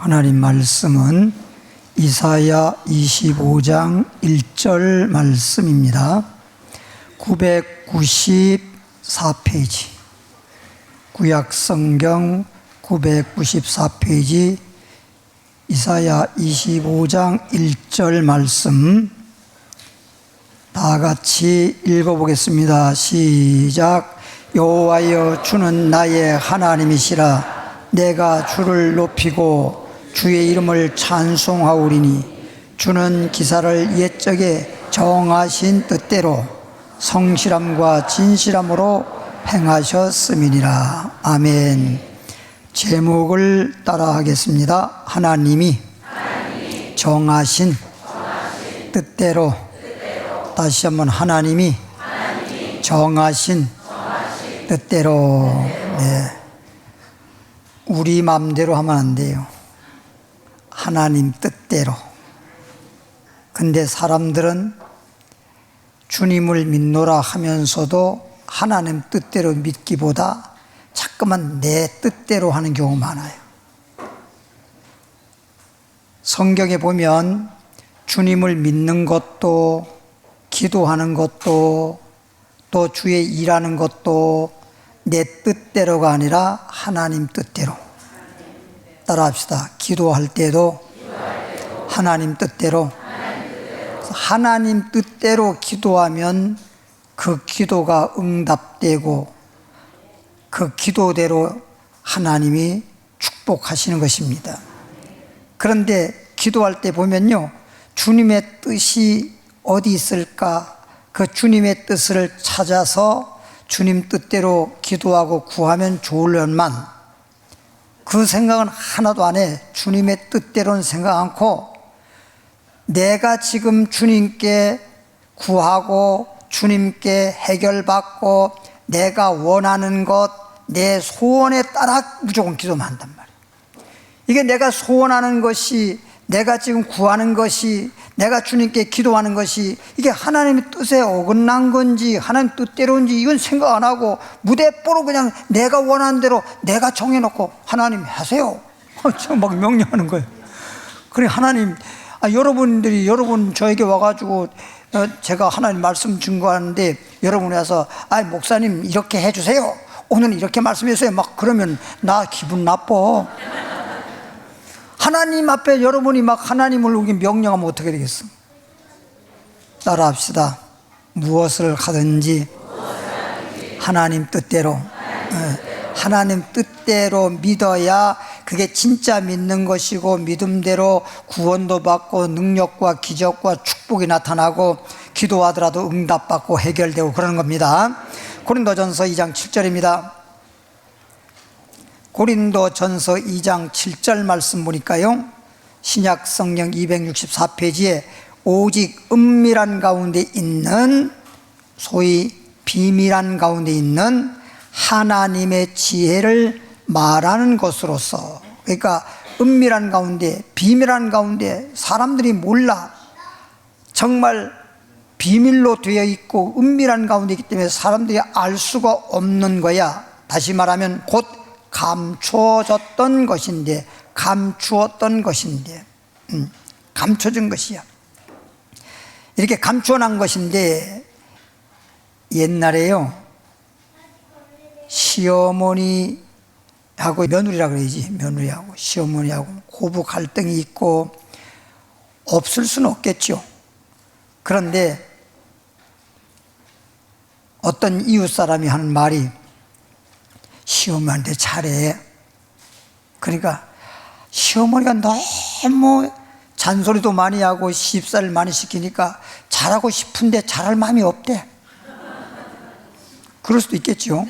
하나님 말씀은 이사야 25장 1절 말씀입니다. 994페이지, 구약성경 994페이지 이사야 25장 1절 말씀 다 같이 읽어보겠습니다. 시작. 여호와여, 주는 나의 하나님이시라. 내가 주를 높이고 주의 이름을 찬송하오리니 주는 기사를 옛적에 정하신 뜻대로 성실함과 진실함으로 행하셨음이니라. 아멘. 제목을 따라하겠습니다. 하나님이 정하신 뜻대로. 다시 한번 하나님이 정하신 뜻대로. 네. 우리 마음대로 하면 안 돼요. 하나님 뜻대로. 근데 사람들은 주님을 믿노라 하면서도 하나님 뜻대로 믿기보다 자꾸만 내 뜻대로 하는 경우가 많아요. 성경에 보면 주님을 믿는 것도, 기도하는 것도, 또 주의 일하는 것도 내 뜻대로가 아니라 하나님 뜻대로. 따라합시다. 기도할 때도 하나님 뜻대로. 하나님 뜻대로 기도하면 그 기도가 응답되고 그 기도대로 하나님이 축복하시는 것입니다. 그런데 기도할 때 보면요, 주님의 뜻이 어디 있을까? 그 주님의 뜻을 찾아서 주님 뜻대로 기도하고 구하면 좋으련만 그 생각은 하나도 안 해. 주님의 뜻대로는 생각 않고 내가 지금 주님께 구하고 주님께 해결받고 내가 원하는 것, 내 소원에 따라 무조건 기도만 한단 말이에요. 이게 내가 소원하는 것이, 내가 지금 구하는 것이, 내가 주님께 기도하는 것이 이게 하나님의 뜻에 어긋난 건지 하나님 뜻대로인지 이건 생각 안 하고 무대뽀로 그냥 내가 원하는 대로 내가 정해놓고 하나님 하세요. 저 막 명령하는 거예요. 그래 하나님, 여러분 저에게 와가지고 제가 하나님 말씀 증거하는데 여러분이 와서 목사님 이렇게 해주세요, 오늘 이렇게 말씀해주세요 막 그러면 나 기분 나빠. 하나님 앞에 여러분이 막 하나님을 명령하면 어떻게 되겠어? 따라합시다. 무엇을 하든지 하나님 뜻대로. 하나님 뜻대로 믿어야 그게 진짜 믿는 것이고 믿음대로 구원도 받고 능력과 기적과 축복이 나타나고 기도하더라도 응답받고 해결되고 그러는 겁니다. 고린도전서 2장 7절입니다. 고린도전서 2장 7절 말씀 보니까요, 신약 성경 264페이지에 오직 은밀한 가운데 있는, 소위 비밀한 가운데 있는 하나님의 지혜를 말하는 것으로서, 그러니까 은밀한 가운데, 비밀한 가운데 사람들이 몰라. 정말 비밀로 되어 있고 은밀한 가운데 있기 때문에 사람들이 알 수가 없는 거야. 다시 말하면 곧 감추어졌던 것인데, 감추었던 것인데, 감춰진 것이야. 이렇게 감추어난 것인데, 옛날에요, 시어머니하고 며느리라 그러지, 며느리하고 시어머니하고 고부 갈등이 있고 없을 수는 없겠죠. 그런데 어떤 이웃 사람이 하는 말이, 시어머니한테 잘해. 그러니까 시어머니가 너무 잔소리도 많이 하고 시집살이를 많이 시키니까 잘하고 싶은데 잘할 마음이 없대. 그럴 수도 있겠죠.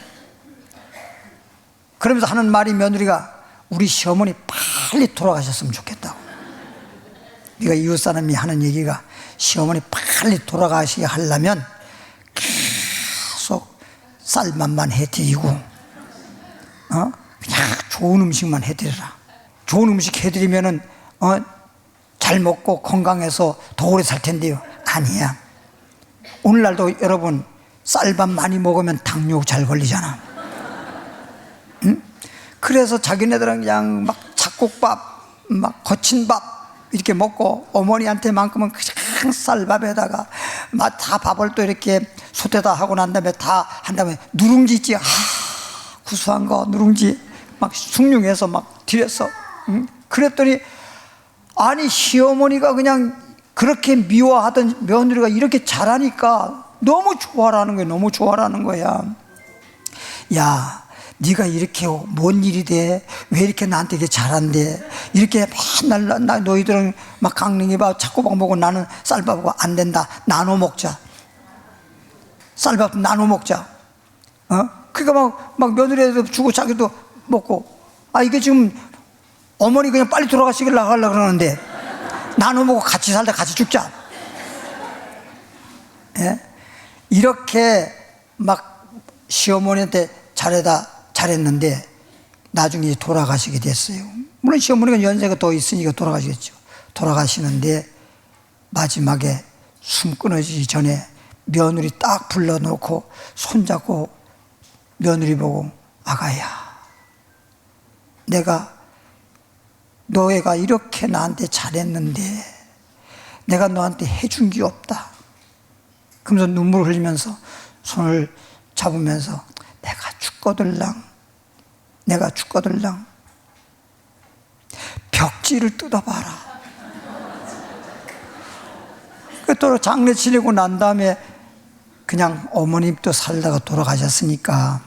그러면서 하는 말이, 며느리가 우리 시어머니 빨리 돌아가셨으면 좋겠다고. 그러니까 이웃 사람이 하는 얘기가, 시어머니 빨리 돌아가시게 하려면 계속 쌀밥만 해드리고 그냥 좋은 음식만 해드려라. 좋은 음식 해드리면은 잘 먹고 건강해서 더 오래 살 텐데요. 아니야. 오늘날도 여러분 쌀밥 많이 먹으면 당뇨 잘 걸리잖아. 응? 그래서 자기네들은 그냥 막 잡곡밥 막 거친 밥 이렇게 먹고 어머니한테만큼은 그냥 쌀밥에다가 막 다 밥을 또 이렇게 솥에다 하고 난 다음에 다 한 다음에 누룽지 있지, 구수한 거 누룽지 막 숭늉해서 막 드렸어. 그랬더니 아니 시어머니가 그냥 그렇게 미워하던 며느리가 이렇게 잘하니까 너무 좋아라는 거야. 너무 좋아라는 거야. 야, 네가 이렇게 뭔 일이 돼? 왜 이렇게 나한테 이렇게 잘한대? 이렇게 맨날 너희들은 막 강릉이밥 자꾸 막 먹고 나는 쌀밥하고 안 된다. 나눠 먹자. 쌀밥 나눠 먹자. 그러니까 막 며느리도 주고 자기도 먹고. 이게 지금 어머니 그냥 빨리 돌아가시길 나가려고 그러는데 나눠 먹고 같이 살다 같이 죽자. 예? 이렇게 막 시어머니한테 잘했는데 나중에 돌아가시게 됐어요. 물론 시어머니가 연세가 더 있으니까 돌아가시겠죠. 돌아가시는데 마지막에 숨 끊어지기 전에 며느리 딱 불러놓고 손잡고 며느리 보고 아가야, 내가 너애가 이렇게 나한테 잘했는데 내가 너한테 해준 게 없다. 그러면서 눈물 흘리면서 손을 잡으면서 내가 죽거들랑 벽지를 뜯어봐라. 또 장례 치르고 난 다음에 그냥 어머님도 살다가 돌아가셨으니까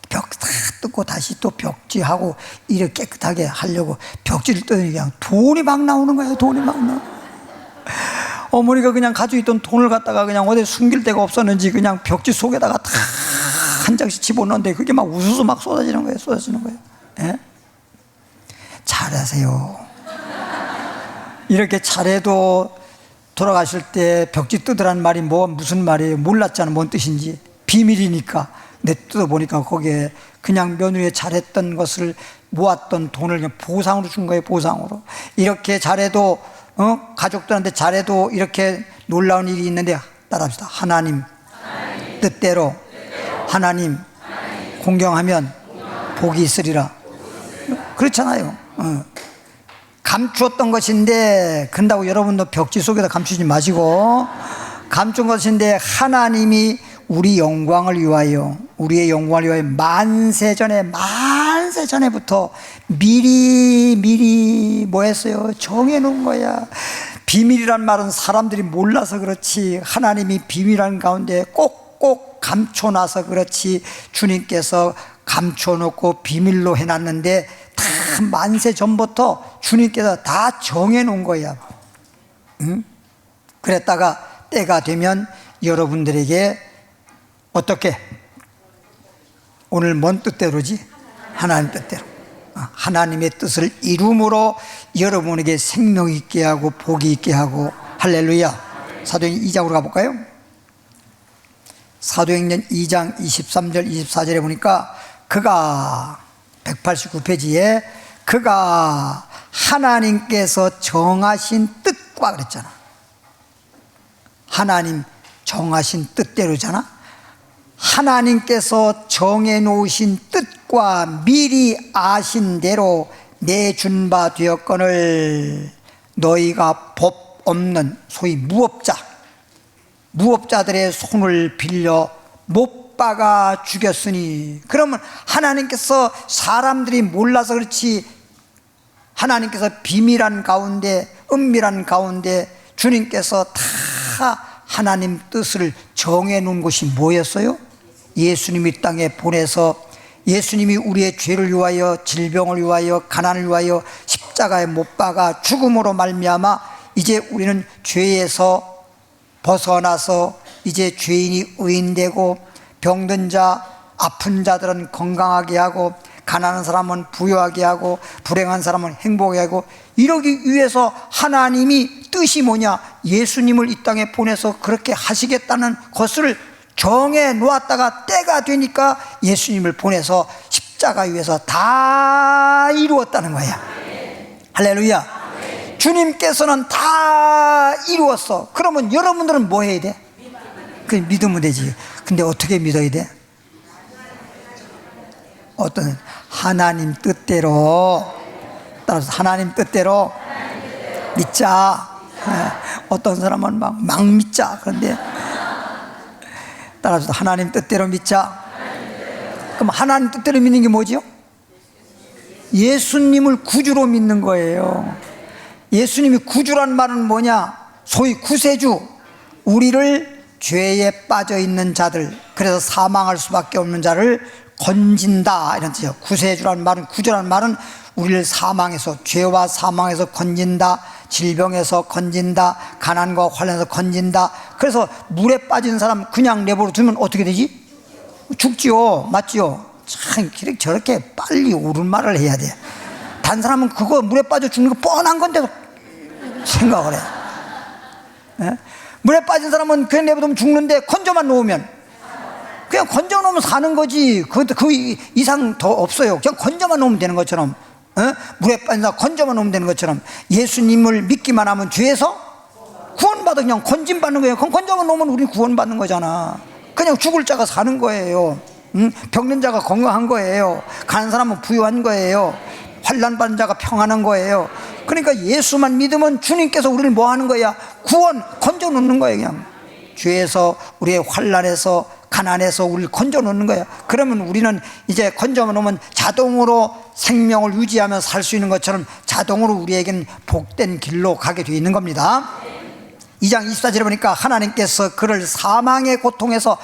벽 다 뜯고 다시 또 벽지하고 이렇게 깨끗하게 하려고 벽지를 뜯으니 그냥 돈이 막 나오는 거예요. 돈이 막 나와. 어머니가 그냥 가지고 있던 돈을 갖다가 그냥 어디 숨길 데가 없었는지 그냥 벽지 속에다가 다 한 장씩 집어넣는데 그게 막 우수수 막 쏟아지는 거예요. 예? 잘하세요. 이렇게 잘해도 돌아가실 때 벽지 뜯으라는 말이 무슨 말이에요? 몰랐잖아. 뭔 뜻인지. 비밀이니까. 내 뜯어보니까 거기에 그냥 며느리의 잘했던 것을 모았던 돈을 그냥 보상으로 준 거예요. 보상으로. 이렇게 잘해도 가족들한테 잘해도 이렇게 놀라운 일이 있는데 따라합시다. 하나님 뜻대로 하나님 공경하면 복이 있으리라. 그렇잖아요. 감추었던 것인데 그런다고 여러분도 벽지 속에다 감추지 마시고 감춘 것인데 하나님이 우리의 영광을 위하여 만세 전에부터 미리 뭐 했어요? 정해놓은 거야. 비밀이란 말은 사람들이 몰라서 그렇지 하나님이 비밀한 가운데 꼭꼭 감춰놔서 그렇지 주님께서 감춰놓고 비밀로 해놨는데 다 만세 전부터 주님께서 다 정해놓은 거야. 그랬다가 때가 되면 여러분들에게 어떻게? 오늘 뭔 뜻대로지? 하나님 뜻대로. 하나님의 뜻을 이룸으로 여러분에게 생명 있게 하고 복이 있게 하고. 할렐루야. 사도행전 2장으로 가볼까요? 사도행전 2장 23절 24절에 보니까 그가 189페이지에 그가 하나님께서 정하신 뜻과 그랬잖아. 하나님 정하신 뜻대로잖아. 하나님께서 정해놓으신 뜻과 미리 아신 대로 내준 바 되었거늘 너희가 법 없는 소위 무업자들의 손을 빌려 못 박아 죽였으니. 그러면 하나님께서 사람들이 몰라서 그렇지 하나님께서 비밀한 가운데 은밀한 가운데 주님께서 다 하나님 뜻을 정해놓은 것이 뭐였어요? 예수님이 땅에 보내서 예수님이 우리의 죄를 위하여 질병을 위하여 가난을 위하여 십자가에 못 박아 죽음으로 말미암아 이제 우리는 죄에서 벗어나서 이제 죄인이 의인되고 병든 자 아픈 자들은 건강하게 하고 가난한 사람은 부유하게 하고 불행한 사람은 행복하게 하고 이러기 위해서 하나님이 뜻이 뭐냐? 예수님을 이 땅에 보내서 그렇게 하시겠다는 것을 정해 놓았다가 때가 되니까 예수님을 보내서 십자가 위에서 다 이루었다는 거야. 할렐루야. 주님께서는 다 이루었어. 그러면 여러분들은 뭐 해야 돼? 그 믿으면 되지. 근데 어떻게 믿어야 돼? 어떤 하나님 뜻대로 따라서 하나님 뜻대로 믿자. 어떤 사람은 막 믿자. 그런데 따라서 하나님 뜻대로 믿자. 그럼 하나님 뜻대로 믿는 게 뭐지요? 예수님을 구주로 믿는 거예요. 예수님이 구주란 말은 뭐냐? 소위 구세주, 우리를 죄에 빠져 있는 자들, 그래서 사망할 수밖에 없는 자를 건진다 이런 뜻이에요. 구세주란 말은, 구주란 말은 우리를 사망에서, 죄와 사망에서 건진다, 질병에서 건진다, 가난과 환난에서 건진다. 그래서 물에 빠진 사람 그냥 내버려 두면 어떻게 되지? 죽지요. 맞지요? 참 저렇게 빨리 옳은 말을 해야 돼. 다른 사람은 그거 물에 빠져 죽는 거 뻔한 건데도 생각을 해. 예? 물에 빠진 사람은 그냥 내버려두면 죽는데 건져만 놓으면, 그냥 건져 놓으면 사는 거지. 그 이상 더 없어요. 그냥 건져만 놓으면 되는 것처럼, 물에 빠진 사람 건져만 놓으면 되는 것처럼, 예수님을 믿기만 하면 죄에서 구원받아 그냥 건진받는 거예요. 그럼 건져만 놓으면 우리 구원받는 거잖아. 그냥 죽을 자가 사는 거예요. 병든 자가 건강한 거예요. 가는 사람은 부유한 거예요. 환난 받는 자가 평안한 거예요. 그러니까 예수만 믿으면 주님께서 우리를 뭐 하는 거야? 구원, 건져 놓는 거예요. 그냥 죄에서, 우리의 환난에서, 가난에서 우리를 건져 놓는 거야. 그러면 우리는 이제 건져 놓으면 자동으로 생명을 유지하며 살 수 있는 것처럼 자동으로 우리에게는 복된 길로 가게 되어 있는 겁니다. 2장 24절에 보니까 하나님께서 그를 사망의 고통에서,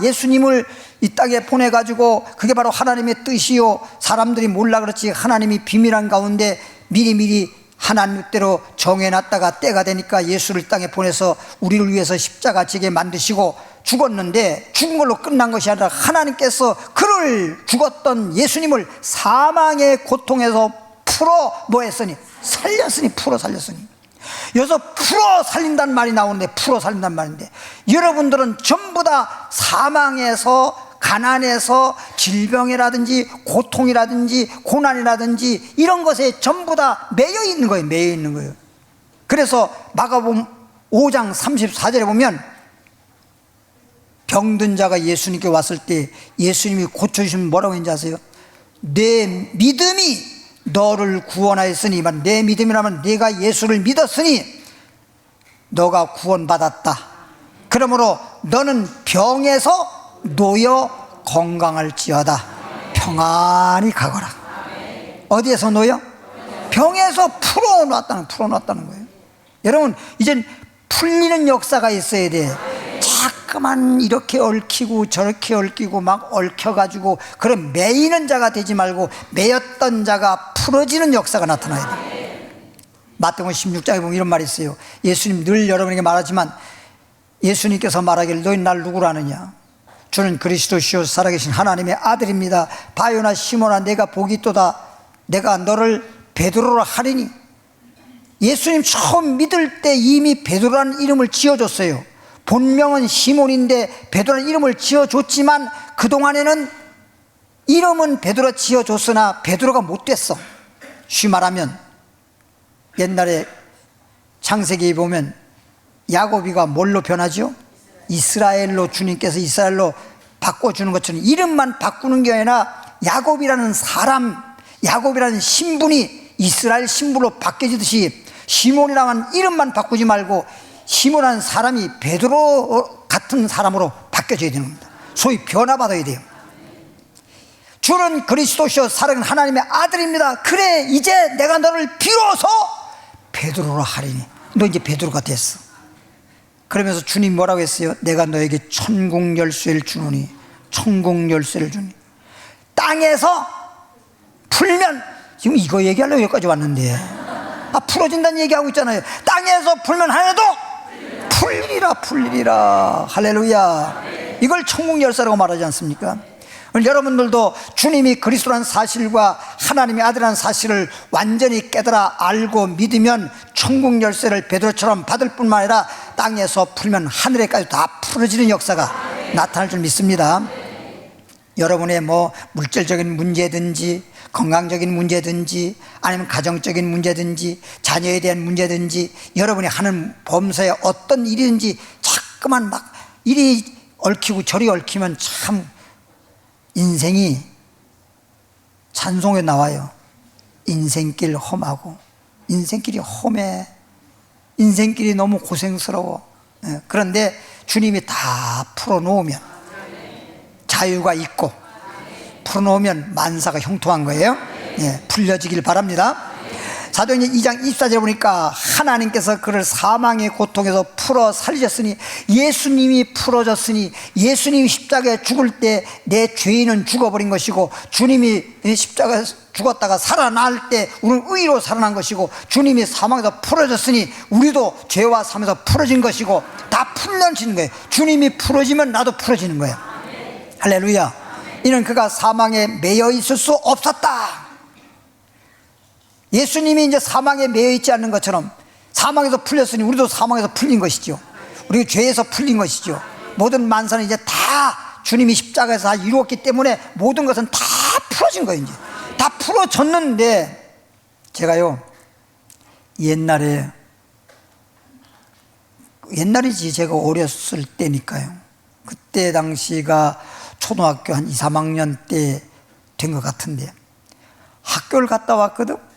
예수님을 이 땅에 보내가지고 그게 바로 하나님의 뜻이요, 사람들이 몰라 그렇지 하나님이 비밀한 가운데 미리미리 하나님 뜻대로 정해놨다가 때가 되니까 예수를 땅에 보내서 우리를 위해서 십자가 지게 만드시고 죽었는데, 죽은 걸로 끝난 것이 아니라 하나님께서 그를, 죽었던 예수님을 사망의 고통에서 풀어 뭐 했으니? 살렸으니, 풀어 살렸으니. 여기서 풀어 살린다는 말이 나오는데, 풀어 살린다는 말인데, 여러분들은 전부 다 사망에서, 가난에서, 질병이라든지 고통이라든지 고난이라든지 이런 것에 전부 다 매여 있는 거예요. 매여 있는 거예요. 그래서 마가복음 5장 34절에 보면 병든 자가 예수님께 왔을 때 예수님이 고쳐주시면 뭐라고 했는지 아세요? 내 믿음이 너를 구원하였으니, 내 믿음이라면 내가 예수를 믿었으니 너가 구원받았다. 그러므로 너는 병에서 놓여 건강할지어다. 평안히 가거라. 어디에서 놓여? 병에서 풀어놨다는 거예요. 여러분, 이젠 풀리는 역사가 있어야 돼. 자꾸만 이렇게 얽히고 저렇게 얽히고 막 얽혀가지고 그런 매이는 자가 되지 말고 매였던 자가 풀어지는 역사가 나타나야 돼. 마태복음 16장에 보면 이런 말이 있어요. 예수님 늘 여러분에게 말하지만 예수님께서 말하기를 너희 날 누구라 하느냐? 주는 그리스도시요 살아계신 하나님의 아들입니다. 바요나 시몬아, 내가 복이 있도다. 내가 너를 베드로라 하리니. 예수님 처음 믿을 때 이미 베드로라는 이름을 지어줬어요. 본명은 시몬인데 베드로라는 이름을 지어줬지만 그동안에는 이름은 베드로 지어줬으나 베드로가 못 됐어. 쉬 말하면 옛날에 창세기에 보면 야곱이가 뭘로 변하죠? 이스라엘로, 주님께서 이스라엘로 바꿔주는 것처럼 이름만 바꾸는 게 아니라 야곱이라는 사람, 야곱이라는 신분이 이스라엘 신분으로 바뀌어지듯이 시몬이라는 이름만 바꾸지 말고 시몬이라는 사람이 베드로 같은 사람으로 바뀌어져야 되는 겁니다. 소위 변화받아야 돼요. 주는 그리스도시요 살아계신 하나님의 아들입니다. 그래, 이제 내가 너를 비로소 베드로로 하리니. 너 이제 베드로가 됐어. 그러면서 주님 뭐라고 했어요? 내가 너에게 천국 열쇠를 주노니. 천국 열쇠를 주니. 땅에서 풀면, 지금 이거 얘기하려고 여기까지 왔는데 풀어진다는 얘기하고 있잖아요. 땅에서 풀면 하나도 풀리리라. 할렐루야. 이걸 천국 열쇠라고 말하지 않습니까? 여러분들도 주님이 그리스도라는 사실과 하나님의 아들이라는 사실을 완전히 깨달아 알고 믿으면 천국 열쇠를 베드로처럼 받을 뿐만 아니라 땅에서 풀면 하늘에까지 다 풀어지는 역사가 나타날 줄 믿습니다. 여러분의 물질적인 문제든지 건강적인 문제든지 아니면 가정적인 문제든지 자녀에 대한 문제든지 여러분이 하는 범사에 어떤 일이든지 자꾸만 막 이리 얽히고 저리 얽히면 참 인생이 찬송에 나와요. 인생길 험하고, 인생길이 험해. 인생길이 너무 고생스러워. 그런데 주님이 다 풀어놓으면 자유가 있고, 풀어놓으면 만사가 형통한 거예요. 풀려지길 바랍니다. 사도행전 2장 24절에 보니까 하나님께서 그를 사망의 고통에서 풀어 살리셨으니, 예수님이 풀어졌으니, 예수님이 십자가에 죽을 때 내 죄인은 죽어버린 것이고, 주님이 십자가에 죽었다가 살아날 때 우리는 의로 살아난 것이고, 주님이 사망에서 풀어졌으니 우리도 죄와 삶에서 풀어진 것이고, 다 풀려지는 거예요. 주님이 풀어지면 나도 풀어지는 거예요. 할렐루야. 이는 그가 사망에 매여 있을 수 없었다. 예수님이 이제 사망에 매여 있지 않는 것처럼 사망에서 풀렸으니 우리도 사망에서 풀린 것이죠. 우리 죄에서 풀린 것이죠. 모든 만사는 이제 다 주님이 십자가에서 다 이루었기 때문에 모든 것은 다 풀어진 거예요. 이제 다 풀어졌는데, 제가요 옛날이지, 제가 어렸을 때니까요. 그때 당시가 초등학교 한 2, 3학년 때 된 것 같은데, 학교를 갔다 왔거든.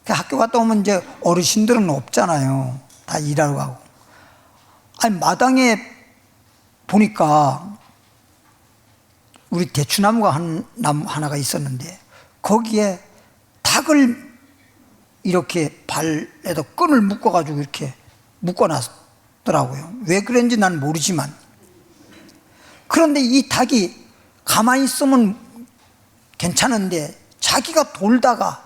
학교 갔다 오면 이제 어르신들은 없잖아요. 다 일하러 가고. 아니, 마당에 보니까 우리 대추나무가 나무 하나가 있었는데, 거기에 닭을 이렇게 발에다 끈을 묶어가지고 이렇게 묶어놨더라고요. 왜 그런지 난 모르지만. 그런데 이 닭이 가만히 있으면 괜찮은데, 자기가 돌다가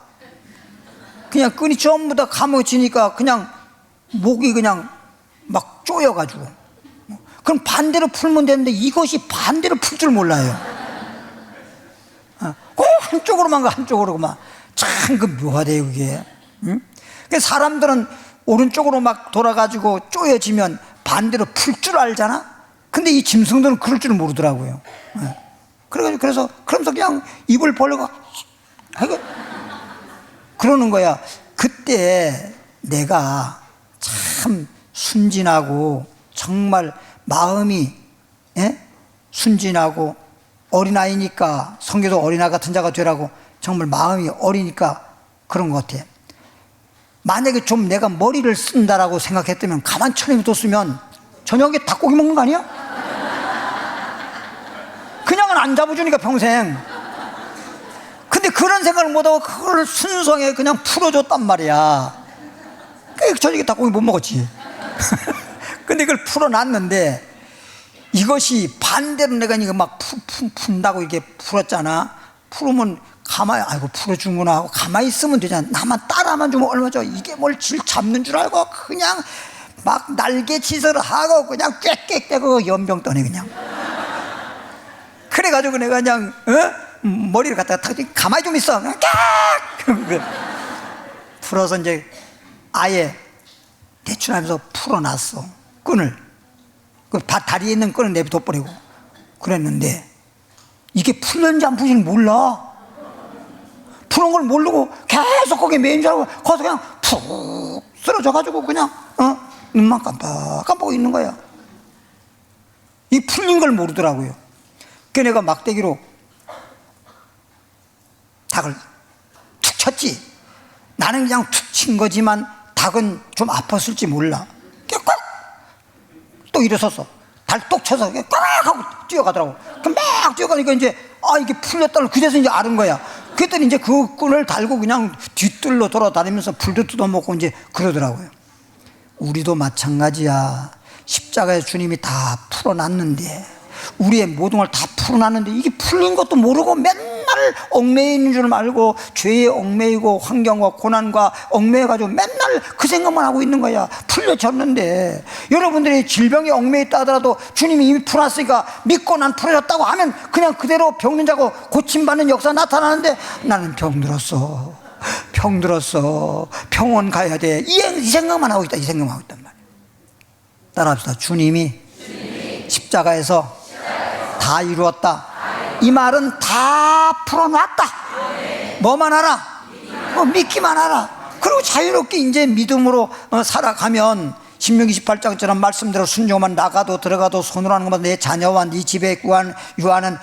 그냥 끈이 전부 다 감아지니까 그냥 목이 그냥 막 쪼여가지고, 그럼 반대로 풀면 되는데 이것이 반대로 풀 줄 몰라요. 꼭 한쪽으로만 가, 한쪽으로만. 참 그 묘하대요 그게. 응? 사람들은 오른쪽으로 막 돌아가지고 쪼여지면 반대로 풀 줄 알잖아. 근데 이 짐승들은 그럴 줄 모르더라고요. 그러면서 그냥 입을 벌리고 그러는 거야. 그때 내가 참 순진하고, 정말 마음이 순진하고, 어린아이니까 성경도 어린아이 같은 자가 되라고, 정말 마음이 어리니까 그런 것 같아. 만약에 좀 내가 머리를 쓴다라고 생각했다면, 가만 쳐내뒀으면 저녁에 닭고기 먹는 거 아니야? 그냥은 안 잡아주니까 평생. 근데 그런 생각을 못하고 그걸 순수하게 그냥 풀어줬단 말이야. 저녁에 닭고기 못 먹었지. 근데 그걸 풀어놨는데, 이것이 반대로 내가 이거 막 푼다고 이렇게 풀었잖아. 풀으면 가만히, 아이고 풀어주는구나 하고 가만히 있으면 되잖아. 나만 따라만 주면 얼마죠. 이게 뭘 질 잡는 줄 알고 그냥 막 날개짓을 하고 그냥 꽥꽥대고 연병 떠네 그냥. 그래가지고 내가 그냥 머리를 갖다가 탁, 가만히 좀 있어. 그냥 깍! 풀어서 이제 아예 대충하면서 풀어놨어. 끈을. 그 다리에 있는 끈을 내버려버리고 그랬는데, 이게 풀렸는지 안 풀린지 몰라. 푸는 걸 모르고 계속 거기에 매인 줄 알고 거기서 그냥 푹 쓰러져가지고 그냥 눈만 깜빡깜빡 있는 거야. 이 풀린 걸 모르더라고요. 그 내가 막대기로 닭을 툭 쳤지. 나는 그냥 툭 친 거지만 닭은 좀 아팠을지 몰라. 또 일어섰어. 달 똑 쳐서 꽉 하고 뛰어가더라고. 막 뛰어가니까 이제 이게 풀렸다는, 그래서 이제 아는 거야. 그랬더니 이제 그 끈을 달고 그냥 뒤뜰로 돌아다니면서 불도 뜯어먹고 이제 그러더라고요. 우리도 마찬가지야. 십자가에 주님이 다 풀어놨는데, 우리의 모든 걸 다 풀어놨는데, 이게 풀린 것도 모르고 맨날 얽매여 있는 줄 알고 죄에 얽매이고 환경과 고난과 얽매여가지고 맨날 그 생각만 하고 있는 거야. 풀려졌는데, 여러분들이 질병에 얽매있다 하더라도 주님이 이미 풀었으니까 믿고 난 풀어졌다고 하면 그냥 그대로 병든 자고 고침받는 역사 나타나는데, 나는 병들었어, 병원 가야 돼, 이 생각만 하고 있다. 이 생각만 하고 있단 말이야. 따라합시다. 주님이 십자가에서 다 이루었다. 이 말은 다 풀어놨다. 뭐만 하라? 믿기만 하라. 그리고 자유롭게 이제 믿음으로 살아가면, 신명기 18장처럼 말씀대로 순종만 나가도 들어가도 손으로 하는 것마다 내 자녀와 네 집에 유하는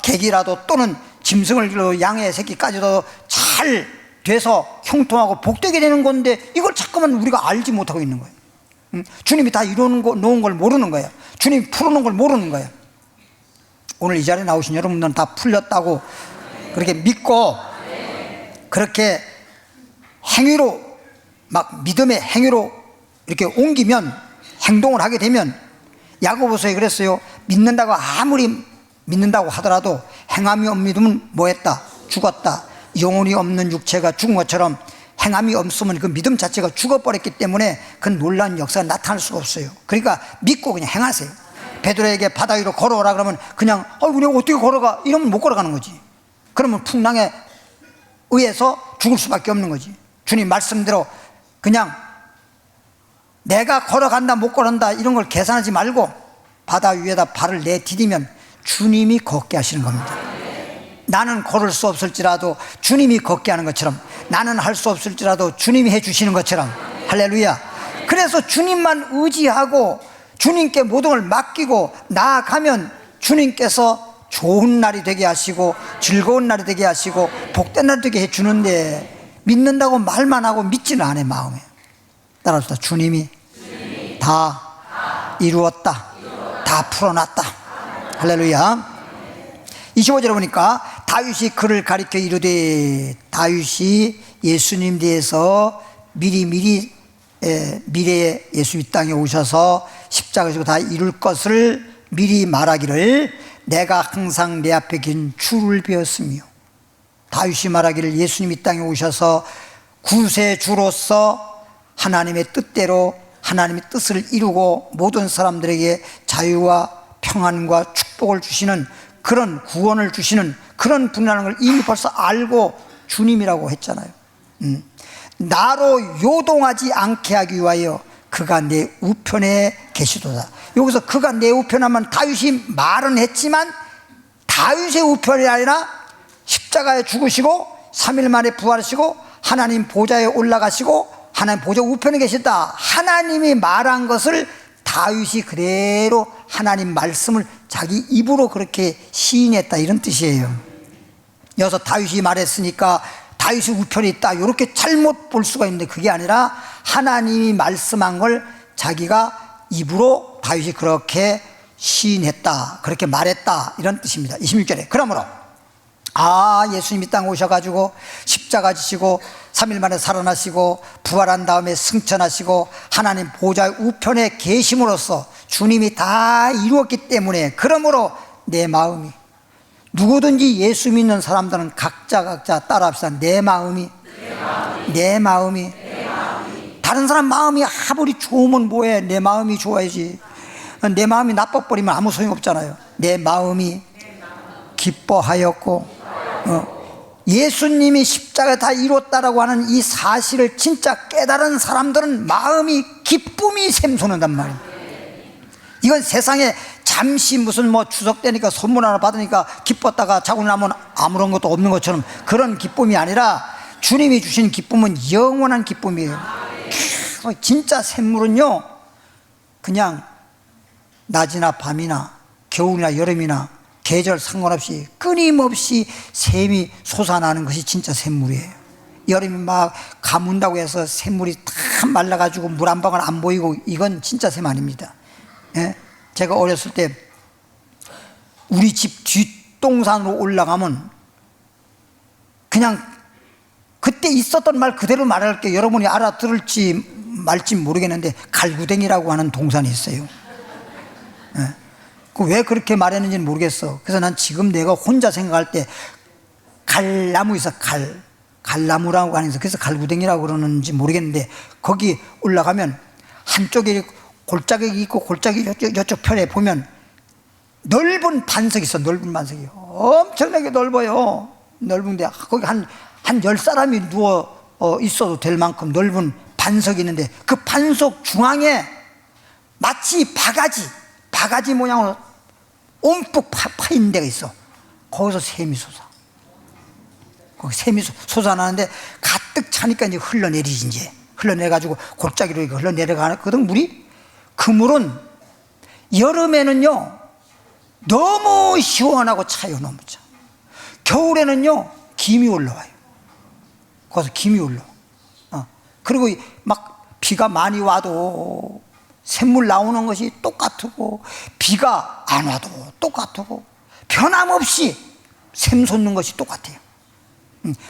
객이라도, 또는 짐승을 양의 새끼까지도 잘 돼서 형통하고 복되게 되는 건데 이걸 자꾸만 우리가 알지 못하고 있는 거예요. 주님이 다 이루는 거, 놓은 걸 모르는 거예요. 주님이 풀어놓은 걸 모르는 거예요. 오늘 이 자리에 나오신 여러분들은 다 풀렸다고 그렇게 믿고 그렇게 행위로 막 믿음의 행위로 이렇게 옮기면 행동을 하게 되면 야고보서에 그랬어요. 믿는다고 아무리 믿는다고 하더라도 행함이 없는 믿음은 뭐했다? 죽었다. 영혼이 없는 육체가 죽은 것처럼 행함이 없으면 그 믿음 자체가 죽어버렸기 때문에 그 놀라운 역사가 나타날 수가 없어요. 그러니까 믿고 그냥 행하세요. 베드로에게 바다 위로 걸어오라 그러면 그냥 내가 어떻게 걸어가? 이러면 못 걸어가는 거지. 그러면 풍랑에 의해서 죽을 수밖에 없는 거지. 주님 말씀대로 그냥 내가 걸어간다 못 걸어간다 이런 걸 계산하지 말고 바다 위에다 발을 내디디면 주님이 걷게 하시는 겁니다. 나는 걸을 수 없을지라도 주님이 걷게 하는 것처럼, 나는 할 수 없을지라도 주님이 해주시는 것처럼. 할렐루야. 그래서 주님만 의지하고 주님께 모든 걸 맡기고 나아가면 주님께서 좋은 날이 되게 하시고 즐거운 날이 되게 하시고 복된 날이 되게 해주는데, 믿는다고 말만 하고 믿지는 않아요. 마음에 따라서 주님이 다 이루었다, 다 풀어놨다. 할렐루야. 25절에 보니까 다윗이 그를 가리켜 이르되, 다윗이 예수님 대해서 미리미리 미래에 예수 이 땅에 오셔서 십자가 지고 다 이룰 것을 미리 말하기를 내가 항상 내 앞에 긴 주를 배웠으며, 다윗이 말하기를 예수님 이 땅에 오셔서 구세주로서 하나님의 뜻대로 하나님의 뜻을 이루고 모든 사람들에게 자유와 평안과 축복을 주시는 그런 구원을 주시는 그런 분이라는 걸 이미 벌써 알고 주님이라고 했잖아요. 나로 요동하지 않게 하기 위하여 그가 내 우편에 계시도다. 여기서 그가 내 우편 하면 다윗이 말은 했지만 다윗의 우편이 아니라 십자가에 죽으시고 3일 만에 부활하시고 하나님 보좌에 올라가시고 하나님 보좌 우편에 계시다. 하나님이 말한 것을 다윗이 그대로 하나님 말씀을 자기 입으로 그렇게 시인했다, 이런 뜻이에요. 여기서 다윗이 말했으니까 다윗이 우편에 있다 이렇게 잘못 볼 수가 있는데, 그게 아니라 하나님이 말씀한 걸 자기가 입으로 다윗이 그렇게 시인했다, 그렇게 말했다, 이런 뜻입니다. 26절에 그러므로 예수님이 땅에 오셔가지고 십자가 지시고 3일 만에 살아나시고 부활한 다음에 승천하시고 하나님 보좌 우편에 계심으로써 주님이 다 이루었기 때문에, 그러므로 내 마음이, 누구든지 예수 믿는 사람들은 각자 따라합시다. 내 마음이 다른 사람 마음이 아무리 좋으면 뭐해, 내 마음이 좋아야지. 내 마음이 나빠버리면 아무 소용없잖아요. 내 마음이 기뻐하였고, 예수님이 십자가 다 이뤘다라고 하는 이 사실을 진짜 깨달은 사람들은 마음이 기쁨이 샘솟는단 말이에요. 이건 세상에 잠시 무슨 추석 때니까 선물 하나 받으니까 기뻤다가 자고 나면 아무런 것도 없는 것처럼 그런 기쁨이 아니라 주님이 주신 기쁨은 영원한 기쁨이에요. 진짜 샘물은요, 그냥 낮이나 밤이나 겨울이나 여름이나 계절 상관없이 끊임없이 샘이 솟아나는 것이 진짜 샘물이에요. 여름이 막 가문다고 해서 샘물이 다 말라가지고 물 한 방울 안 보이고, 이건 진짜 샘 아닙니다. 예? 제가 어렸을 때 우리 집 뒷동산으로 올라가면 그냥 그때 있었던 말 그대로 말할게요. 여러분이 알아들을지 말지 모르겠는데 갈구댕이라고 하는 동산이 있어요. 예? 왜 그렇게 말했는지는 모르겠어. 그래서 난 지금 내가 혼자 생각할 때 갈나무 있어, 갈나무라고 하면서, 그래서 갈구댕이라고 그러는지 모르겠는데, 거기 올라가면 한쪽에 골짜기 있고 골짜기 이쪽 편에 보면 넓은 반석이 있어. 넓은 반석이 엄청나게 넓어요. 넓은데 거기 한 10사람이 누워 있어도 될 만큼 넓은 반석이 있는데, 그 반석 중앙에 마치 바가지 모양으로 움푹 파인 데가 있어. 거기서 샘이 솟아. 거기 샘이 솟아나는데 가득 차니까 이제 흘러내리지. 이제 흘러내가지고 골짜기로 이렇게 흘러내려가거든, 물이. 그 물은 여름에는요 너무 시원하고 차요. 너무 차. 겨울에는요 김이 올라와요. 거기서 김이 흘러. 그리고 막 비가 많이 와도 샘물 나오는 것이 똑같고, 비가 안 와도 똑같고, 변함없이 샘 솟는 것이 똑같아요.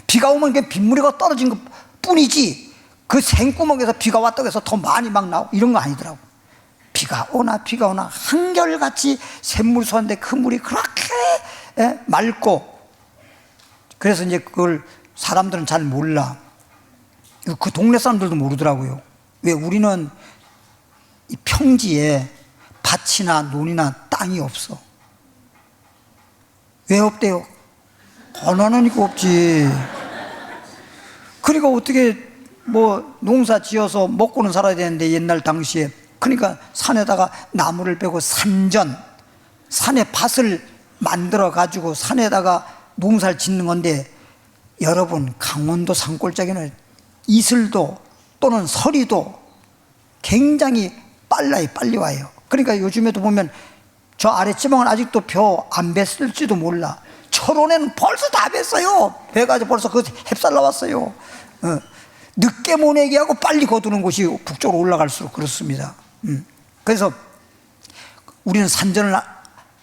비가 오면 그 빗물이가 떨어진 것 뿐이지, 그 샘구멍에서 비가 왔다고 해서 더 많이 막 나오고 이런 거 아니더라고. 비가 오나 한결같이 샘물 솟는데 그 물이 그렇게 맑고, 그래서 이제 그걸 사람들은 잘 몰라. 그 동네 사람들도 모르더라고요. 왜? 우리는 이 평지에 밭이나 논이나 땅이 없어. 왜 없대요? 가난하니까 없지. 그러니까 어떻게 뭐 농사 지어서 먹고는 살아야 되는데, 옛날 당시에. 그러니까 산에다가 나무를 빼고 산에 밭을 만들어 가지고 산에다가 농사를 짓는 건데, 여러분, 강원도 산골짜기는 이슬도 또는 서리도 굉장히 빨리 와요. 그러니까 요즘에도 보면 저 아랫지방은 아직도 벼 안 뱄을지도 몰라. 철원에는 벌써 다 뱄어요. 배가지고 벌써 그 햅쌀 나왔어요. 늦게 모내기 하고 빨리 거두는 곳이 북쪽으로 올라갈수록 그렇습니다. 그래서 우리는 산전을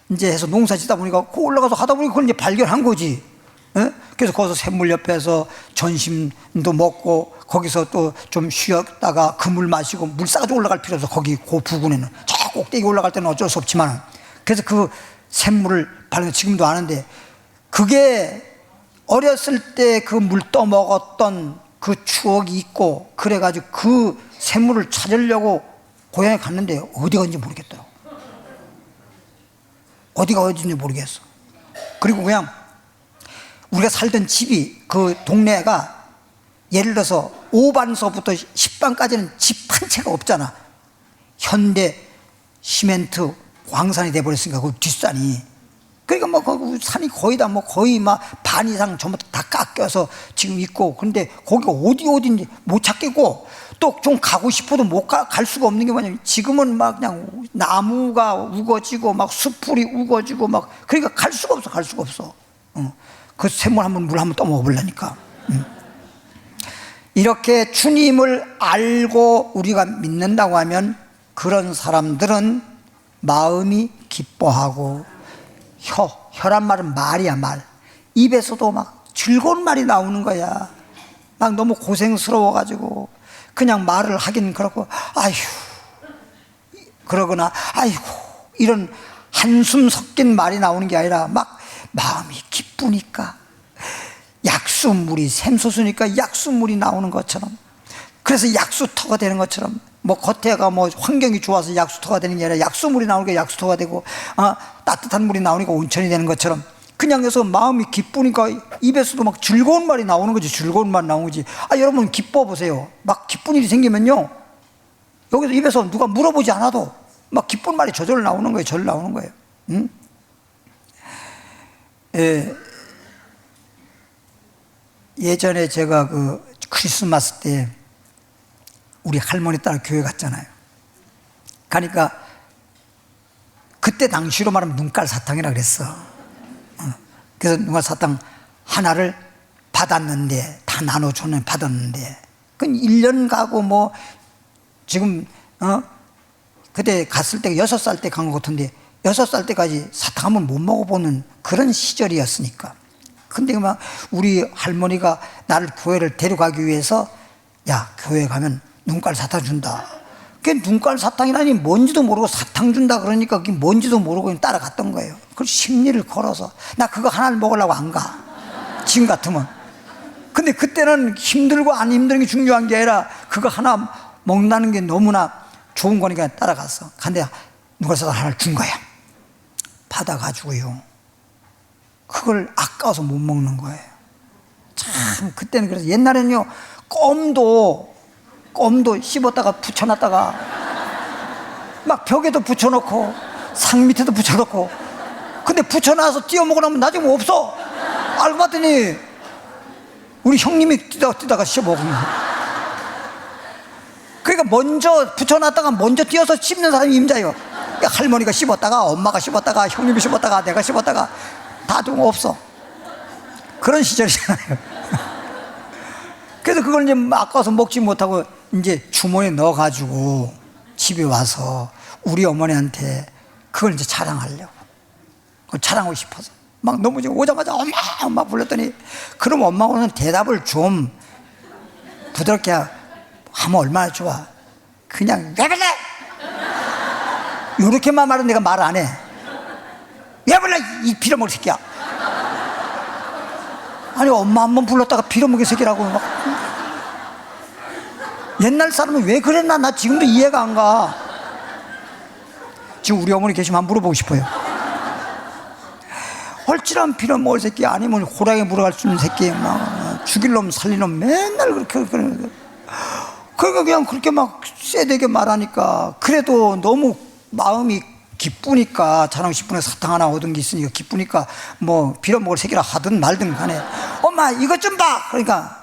이제 해서 농사 짓다 보니까 그 올라가서 하다 보니까 그걸 이제 발견한 거지. 그래서 거기서 샘물 옆에서 전심도 먹고, 거기서 또 좀 쉬었다가 그물 마시고, 물 싸가지고 올라갈 필요 없어. 거기 그 부근에는 저 꼭대기 올라갈 때는 어쩔 수 없지만, 그래서 그 샘물을 발견, 지금도 아는데, 그게 어렸을 때 그 물 떠먹었던 그 추억이 있고, 그래가지고 그 샘물을 찾으려고 고향에 갔는데 어디가 어딘지 모르겠더라고. 어디가 어딘지 모르겠어. 그리고 그냥 우리가 살던 집이, 그 동네가 예를 들어서 5반서부터 10반까지는 집 한 채가 없잖아. 현대 시멘트 광산이 돼버렸으니까 그 뒷산이. 그러니까 뭐 그 산이 거의 다 거의 막 반 이상 전부 다 깎여서 지금 있고, 그런데 거기가 어딘지 못 찾겠고, 또 좀 가고 싶어도 갈 수가 없는 게 뭐냐면, 지금은 막 그냥 나무가 우거지고 막 수풀이 우거지고 막, 그러니까 갈 수가 없어. 그 샘물 물 한번 떠먹어 보려니까. 이렇게 주님을 알고 우리가 믿는다고 하면, 그런 사람들은 마음이 기뻐하고, 혀란 말은 말이야, 말. 입에서도 막 즐거운 말이 나오는 거야. 막 너무 고생스러워가지고 그냥 말을 하긴 그렇고, 아휴, 그러거나, 아이고, 이런 한숨 섞인 말이 나오는 게 아니라 막 마음이 기쁘니까, 약수물이 샘솟으니까 약수물이 나오는 것처럼, 그래서 약수터가 되는 것처럼, 뭐 겉에가 뭐 환경이 좋아서 약수터가 되는 게 아니라 약수물이 나오니까 약수터가 되고, 따뜻한 물이 나오니까 온천이 되는 것처럼, 그냥 해서 마음이 기쁘니까 입에서도 막 즐거운 말이 나오는 거지. 즐거운 말 나오는 거지. 여러분 기뻐 보세요. 막 기쁜 일이 생기면요, 여기서 입에서 누가 물어보지 않아도 막 기쁜 말이 저절로 나오는 거예요. 절로 나오는 거예요. 예전에 제가 그 크리스마스 때 우리 할머니 따라 교회 갔잖아요. 가니까 그때 당시로 말하면 눈깔 사탕이라 그랬어. 그래서 눈깔 사탕 하나를 받았는데, 다 나눠주는 받았는데, 그 1년 가고 뭐 지금 그때 갔을 때 6살 때 간 것 같은데, 6살 때까지 사탕 한번 못 먹어보는 그런 시절이었으니까. 근데 막 우리 할머니가 나를 교회를 데려가기 위해서, 야, 교회 가면 눈깔 사탕 준다. 그게 눈깔 사탕이라니 뭔지도 모르고 사탕 준다 그러니까 그게 뭔지도 모르고 그냥 따라갔던 거예요. 그 심리를 걸어서 나 그거 하나를 먹으려고 안 가, 지금 같으면. 근데 그때는 힘들고 안 힘든 게 중요한 게 아니라 그거 하나 먹는다는 게 너무나 좋은 거니까 따라갔어. 근데 눈깔 사탕 하나를 준 거야. 받아가지고요, 그걸 아까워서 못 먹는 거예요. 참, 그때는. 그래서 옛날에는요, 껌도 씹었다가 붙여놨다가 막 벽에도 붙여놓고 상 밑에도 붙여놓고, 근데 붙여놔서 띄워 먹으려면 나중에 뭐 없어. 알고 봤더니 우리 형님이 뛰다가 씹어 먹는 거야. 그러니까 먼저 붙여놨다가 먼저 띄어서 씹는 사람이 임자예요. 할머니가 씹었다가 엄마가 씹었다가 형님이 씹었다가 내가 씹었다가 다 좀 없어. 그런 시절이잖아요. 그래서 그걸 이제 아까워서 먹지 못하고 이제 주머니에 넣어가지고 집에 와서 우리 어머니한테 그걸 이제 자랑하려고, 그걸 자랑하고 싶어서 막 너무 오자마자 엄마 엄마 불렀더니, 그럼 엄마는 대답을 좀 부드럽게 하면 얼마나 좋아. 그냥 왜 불러? 요렇게만 말은 내가 말 안 해. 왜 불러 이 빌어먹을 새끼야. 아니 엄마 한 번 불렀다가 빌어먹을 새끼라고 막. 옛날 사람은 왜 그랬나 나 지금도 이해가 안 가. 지금 우리 어머니 계시면 한번 물어보고 싶어요. 헐찌란 빌어먹을 새끼, 아니면 호랑이 물어갈 수 있는 새끼, 막 죽일 놈 살릴 놈 맨날 그렇게 그러니까 그냥 그렇게 막 세대게 말하니까, 그래도 너무 마음이 기쁘니까, 자랑 10분에 사탕 하나 얻은 게 있으니까 기쁘니까 뭐 빌어먹을 새끼라 하든 말든 간에 엄마 이것 좀 봐. 그러니까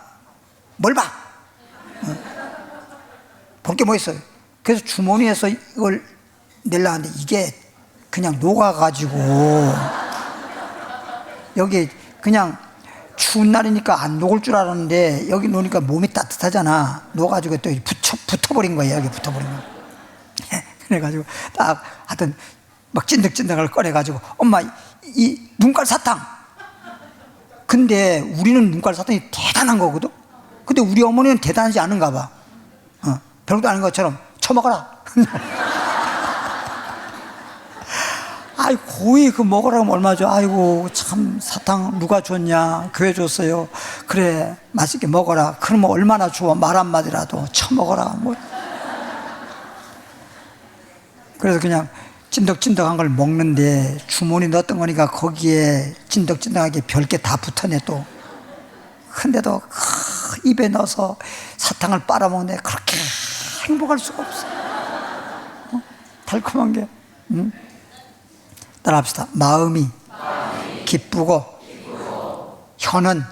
뭘 봐? 볼 게 뭐 있어요? 그래서 주머니에서 이걸 내려 하는데 이게 그냥 녹아가지고, 여기 그냥 추운 날이니까 안 녹을 줄 알았는데 여기 놓으니까 몸이 따뜻하잖아. 녹아가지고 또 붙어버린 거예요. 여기 붙어버린 거. 그래가지고 딱 하여튼 막 찐득찐득을 꺼내가지고 엄마 이 눈깔 사탕. 근데 우리는 눈깔 사탕이 대단한 거거든. 근데 우리 어머니는 대단하지 않은가 봐. 별것도 아닌 것처럼 처먹어라. 아이 고이 그 먹으라고 하면 얼마 줘. 아이고 참 사탕 누가 줬냐. 교회 줬어요. 그래 맛있게 먹어라. 그러면 얼마나 좋아. 말 한마디라도 처먹어라 뭐. 그래서 그냥 찐득찐득한 걸 먹는데 주머니 넣었던 거니까 거기에 찐득찐득하게 별게 다 붙어내 또. 근데도 입에 넣어서 사탕을 빨아먹는데 그렇게 행복할 수가 없어. 달콤한 게. 따라합시다. 마음이 기쁘고 혀는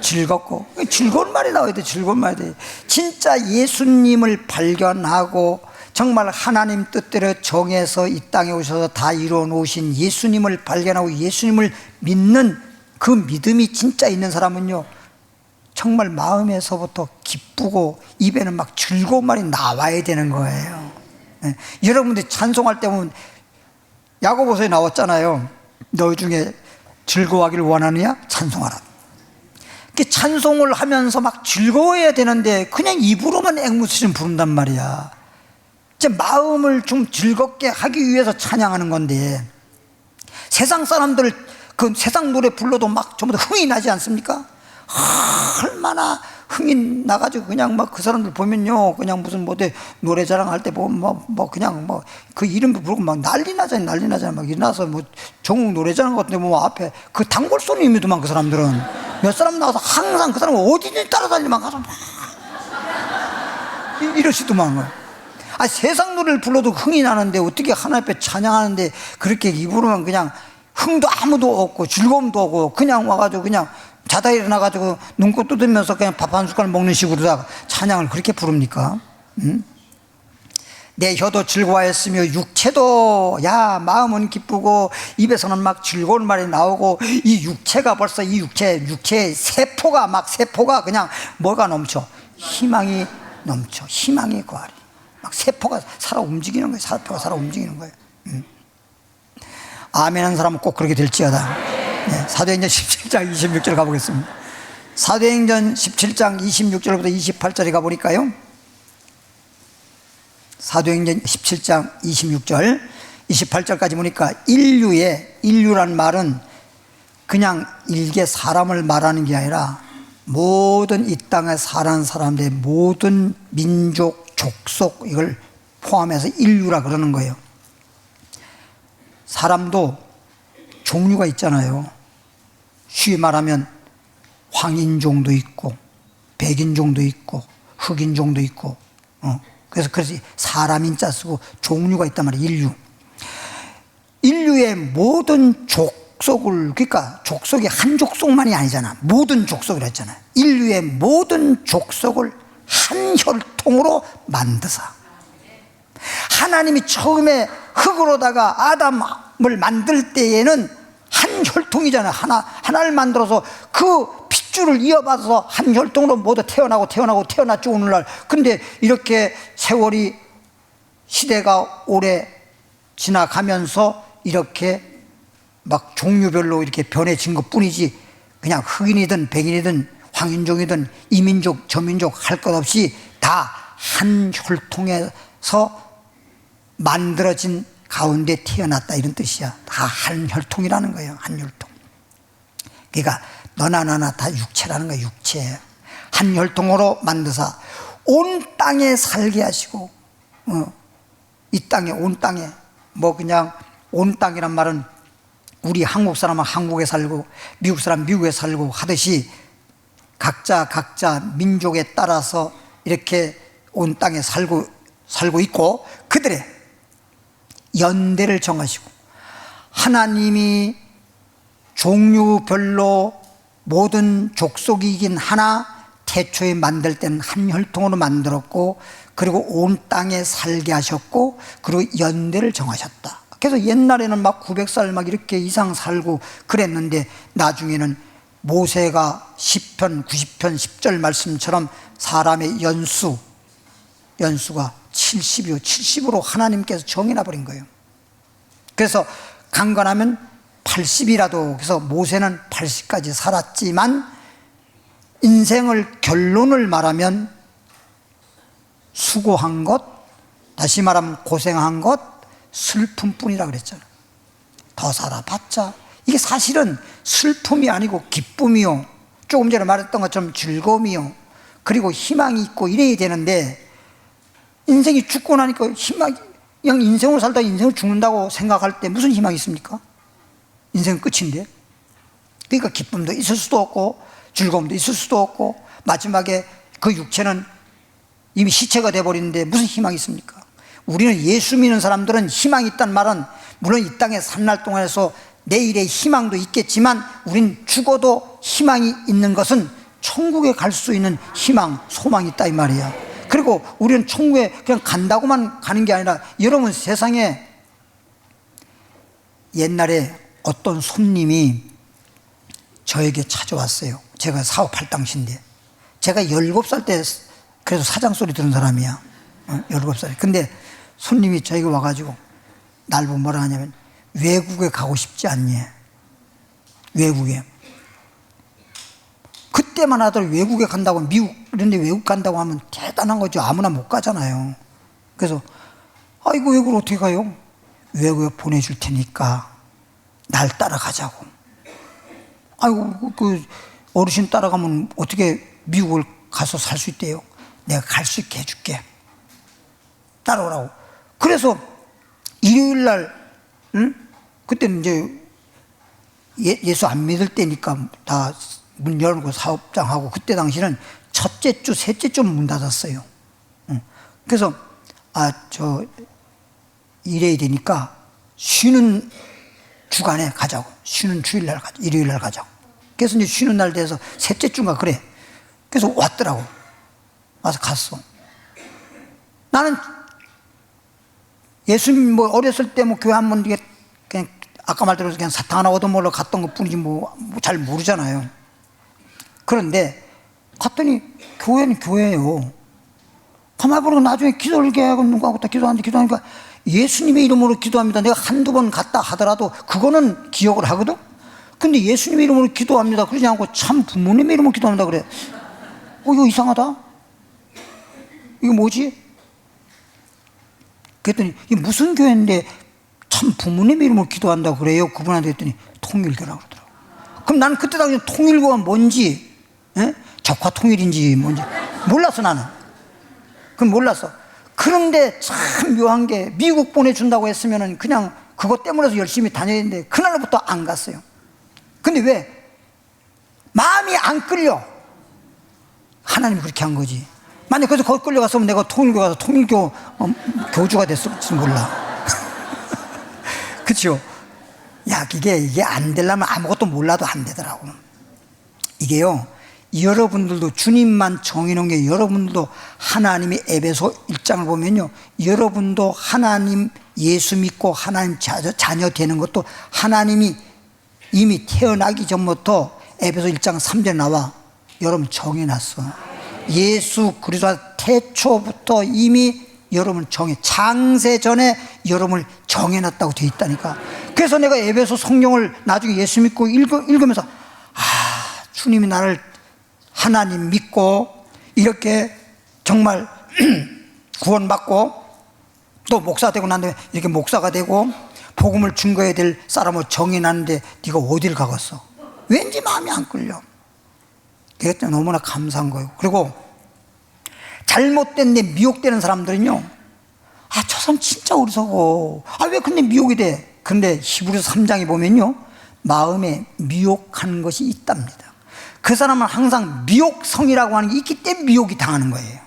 즐겁고. 즐거운 말이 나와야 돼. 즐거운 말이 돼. 진짜 예수님을 발견하고 정말 하나님 뜻대로 정해서 이 땅에 오셔서 다 이루어 놓으신 예수님을 발견하고 예수님을 믿는 그 믿음이 진짜 있는 사람은요, 정말 마음에서부터 기쁘고 입에는 막 즐거운 말이 나와야 되는 거예요. 네. 여러분들 찬송할 때 보면 야고보서에 나왔잖아요. 너희 중에 즐거워하기를 원하느냐? 찬송하라. 찬송을 하면서 막 즐거워해야 되는데 그냥 입으로만 앵무새 부른단 말이야. 이제 마음을 좀 즐겁게 하기 위해서 찬양하는 건데, 세상 사람들 그 세상 노래 불러도 막 전부 다 흥이 나지 않습니까? 얼마나 흥이 나가지고 그냥 막 그 사람들 보면요, 그냥 무슨 뭐 노래 자랑할 때 보면 뭐 그냥 뭐 그 이름 부르고 막 난리 나잖아. 막 일어나서 뭐 전국 노래 자랑 같은 데 뭐 앞에 그 단골 손님이더만 그 사람들은. 몇 사람 나와서 항상 그 사람은 어디든 따라다니만 가서 막 이러시더만. 아, 세상 노래를 불러도 흥이 나는데 어떻게 하나님 앞에 찬양하는데 그렇게 입으로만 그냥 흥도 아무도 없고 즐거움도 없고 그냥 와가지고 그냥 자다 일어나가지고 눈꽃 뜯으면서 그냥 밥 한 숟갈 먹는 식으로 다 찬양을 그렇게 부릅니까? 내 혀도 즐거워했으며 육체도, 야 마음은 기쁘고 입에서는 막 즐거운 말이 나오고, 이 육체가 벌써 이 육체의 세포가 그냥 뭐가 넘쳐? 희망이 넘쳐. 희망이 거하리. 막 세포가 살아 움직이는 거예요. 세포가 살아 움직이는 거예요. 아멘 하는 사람은 꼭 그렇게 될지어다. 네, 사도행전 17장 26절 가보겠습니다. 사도행전 17장 26절부터 28절에 가보니까요, 사도행전 17장 26절 28절까지 보니까 인류란 말은 그냥 일개 사람을 말하는 게 아니라 모든 이 땅에 사는 사람들의 모든 민족, 족속, 이걸 포함해서 인류라 그러는 거예요. 사람도 종류가 있잖아요. 쉬이 말하면 황인종도 있고 백인종도 있고 흑인종도 있고, 그래서 사람인자 쓰고 종류가 있단 말이에요. 인류의 모든 족속을, 그러니까 족속이 한 족속만이 아니잖아. 모든 족속이라 했잖아요. 인류의 모든 족속을 한 혈통으로 만드사. 하나님이 처음에 흙으로다가 아담을 만들 때에는 한 혈통이잖아요. 하나를 만들어서 그 10주를 이어받아서 한 혈통으로 모두 태어났죠, 오늘날. 근데 이렇게 세월이, 시대가 오래 지나가면서 이렇게 막 종류별로 이렇게 변해진 것 뿐이지, 그냥 흑인이든 백인이든 황인종이든 이민족 저민족 할 것 없이 다 한 혈통에서 만들어진 가운데 태어났다, 이런 뜻이야. 다 한 혈통이라는 거예요. 한 혈통. 그러니까 너나 나나 다 육체라는 거야. 육체. 한 혈통으로 만드사 온 땅에 살게 하시고, 이 땅에, 온 땅에, 뭐 그냥 온 땅이란 말은 우리 한국 사람은 한국에 살고 미국 사람 미국에 살고 하듯이 각자 민족에 따라서 이렇게 온 땅에 살고 있고, 그들의 연대를 정하시고, 하나님이 종류별로 모든 족속이긴 하나 태초에 만들 때는 한 혈통으로 만들었고, 그리고 온 땅에 살게 하셨고, 그리고 연대를 정하셨다. 그래서 옛날에는 막 900살 막 이렇게 이상 살고 그랬는데, 나중에는 모세가 10편 90편 10절 말씀처럼 사람의 연수가 70이요 70으로 하나님께서 정해놔 버린 거예요. 그래서 강건하면 80이라도, 그래서 모세는 80까지 살았지만 인생을 결론을 말하면 수고한 것, 다시 말하면 고생한 것, 슬픔뿐이라 그랬잖아요. 더 살아봤자 이게 사실은 슬픔이 아니고 기쁨이요, 조금 전에 말했던 것처럼 즐거움이요, 그리고 희망이 있고 이래야 되는데, 인생이 죽고 나니까 그냥 인생으로 살다 인생을 죽는다고 생각할 때 무슨 희망이 있습니까? 인생은 끝인데. 그러니까 기쁨도 있을 수도 없고 즐거움도 있을 수도 없고, 마지막에 그 육체는 이미 시체가 돼버리는데 무슨 희망이 있습니까? 우리는 예수 믿는 사람들은 희망이 있단 말은, 물론 이 땅에 산 날 동안에서 내일의 희망도 있겠지만, 우린 죽어도 희망이 있는 것은 천국에 갈 수 있는 희망, 소망이 있다, 이 말이야. 그리고 우리는 천국에 그냥 간다고만 가는 게 아니라, 여러분 세상에 옛날에 어떤 손님이 저에게 찾아왔어요. 제가 사업할 당시인데, 제가 17살 때 그래서 사장 소리 들은 사람이야. 17살. 근데 손님이 저에게 와가지고 날 보고 뭐라 하냐면, 외국에 가고 싶지 않니? 외국에. 그때만 하더라도 외국에 간다고, 미국 이런 데 외국 간다고 하면 대단한 거죠. 아무나 못 가잖아요. 그래서 아이고, 외국을 어떻게 가요? 외국에 보내줄 테니까 날 따라가자고. 아이고, 그 어르신 따라가면 어떻게 미국을 가서 살 수 있대요? 내가 갈 수 있게 해줄게. 따라오라고. 그래서 일요일 날, 그때는 이제 예수 안 믿을 때니까 다 문 열고 사업장하고, 그때 당시는 첫째 주, 셋째 주 문 닫았어요. 그래서 저 일해야 되니까 쉬는 주간에 가자고. 쉬는 주일날 가자. 일요일날 가자고. 그래서 이제 쉬는 날 돼서 셋째 주인가 그래. 그래서 왔더라고. 와서 갔어. 나는 예수님 뭐 어렸을 때 뭐 교회 한번 이게 그냥 아까 말대로 그냥 사탕 하나 얻어먹으러 갔던 것 뿐이지 뭐 잘 모르잖아요. 그런데 갔더니 교회는 교회예요. 가만히 보니까 나중에 기도를 하고 누가 하고 다 기도하니까 예수님의 이름으로 기도합니다. 내가 한두 번 갔다 하더라도 그거는 기억을 하거든. 근데 예수님의 이름으로 기도합니다 그러지 않고 참 부모님의 이름으로 기도합니다 그래. 이거 이상하다. 이거 뭐지? 그랬더니 이게 무슨 교회인데 참 부모님의 이름으로 기도한다고 그래요? 그분한테 했더니 통일교라고 그러더라고. 그럼 나는 그때 당시 통일교가 뭔지, 적화 통일인지 뭔지 몰랐어. 나는 그건 몰랐어. 그런데 참 묘한 게, 미국 보내준다고 했으면은 그냥 그것 때문에 열심히 다녀야 되는데 그날부터 안 갔어요. 근데 왜? 마음이 안 끌려. 하나님이 그렇게 한 거지. 만약 그래서 거기 끌려갔으면 내가 통일교 가서 통일교 교주가 됐을지 몰라. 그렇죠? 야, 이게 안 되려면 아무것도 몰라도 안 되더라고. 이게요, 여러분들도 주님만 정해놓은 게, 여러분들도 하나님의 에베소 1장을 보면요, 여러분도 하나님 예수 믿고 하나님 자녀 되는 것도 하나님이 이미 태어나기 전부터 에베소 1장 3절에 나와 여러분 정해놨어. 예수 그리스도 태초부터 이미 여러분 창세 전에 여러분을 정해놨다고 되어 있다니까. 그래서 내가 에베소 성경을 나중에 예수 믿고 읽으면서 주님이 나를 하나님 믿고 이렇게 정말 구원받고 또 목사 되고 난 다음에 이렇게 목사가 되고 복음을 증거해야 될 사람을 정해놨는데 네가 어딜 가겠어? 왠지 마음이 안 끌려. 그게 너무나 감사한 거예요. 그리고 잘못된 데 미혹되는 사람들은요, 저 사람 진짜 어리석어. 왜 근데 미혹이 돼? 근데 히브리서 3장에 보면요, 마음에 미혹하는 것이 있답니다. 그 사람은 항상 미혹성이라고 하는 게 있기 때문에 미혹이 당하는 거예요.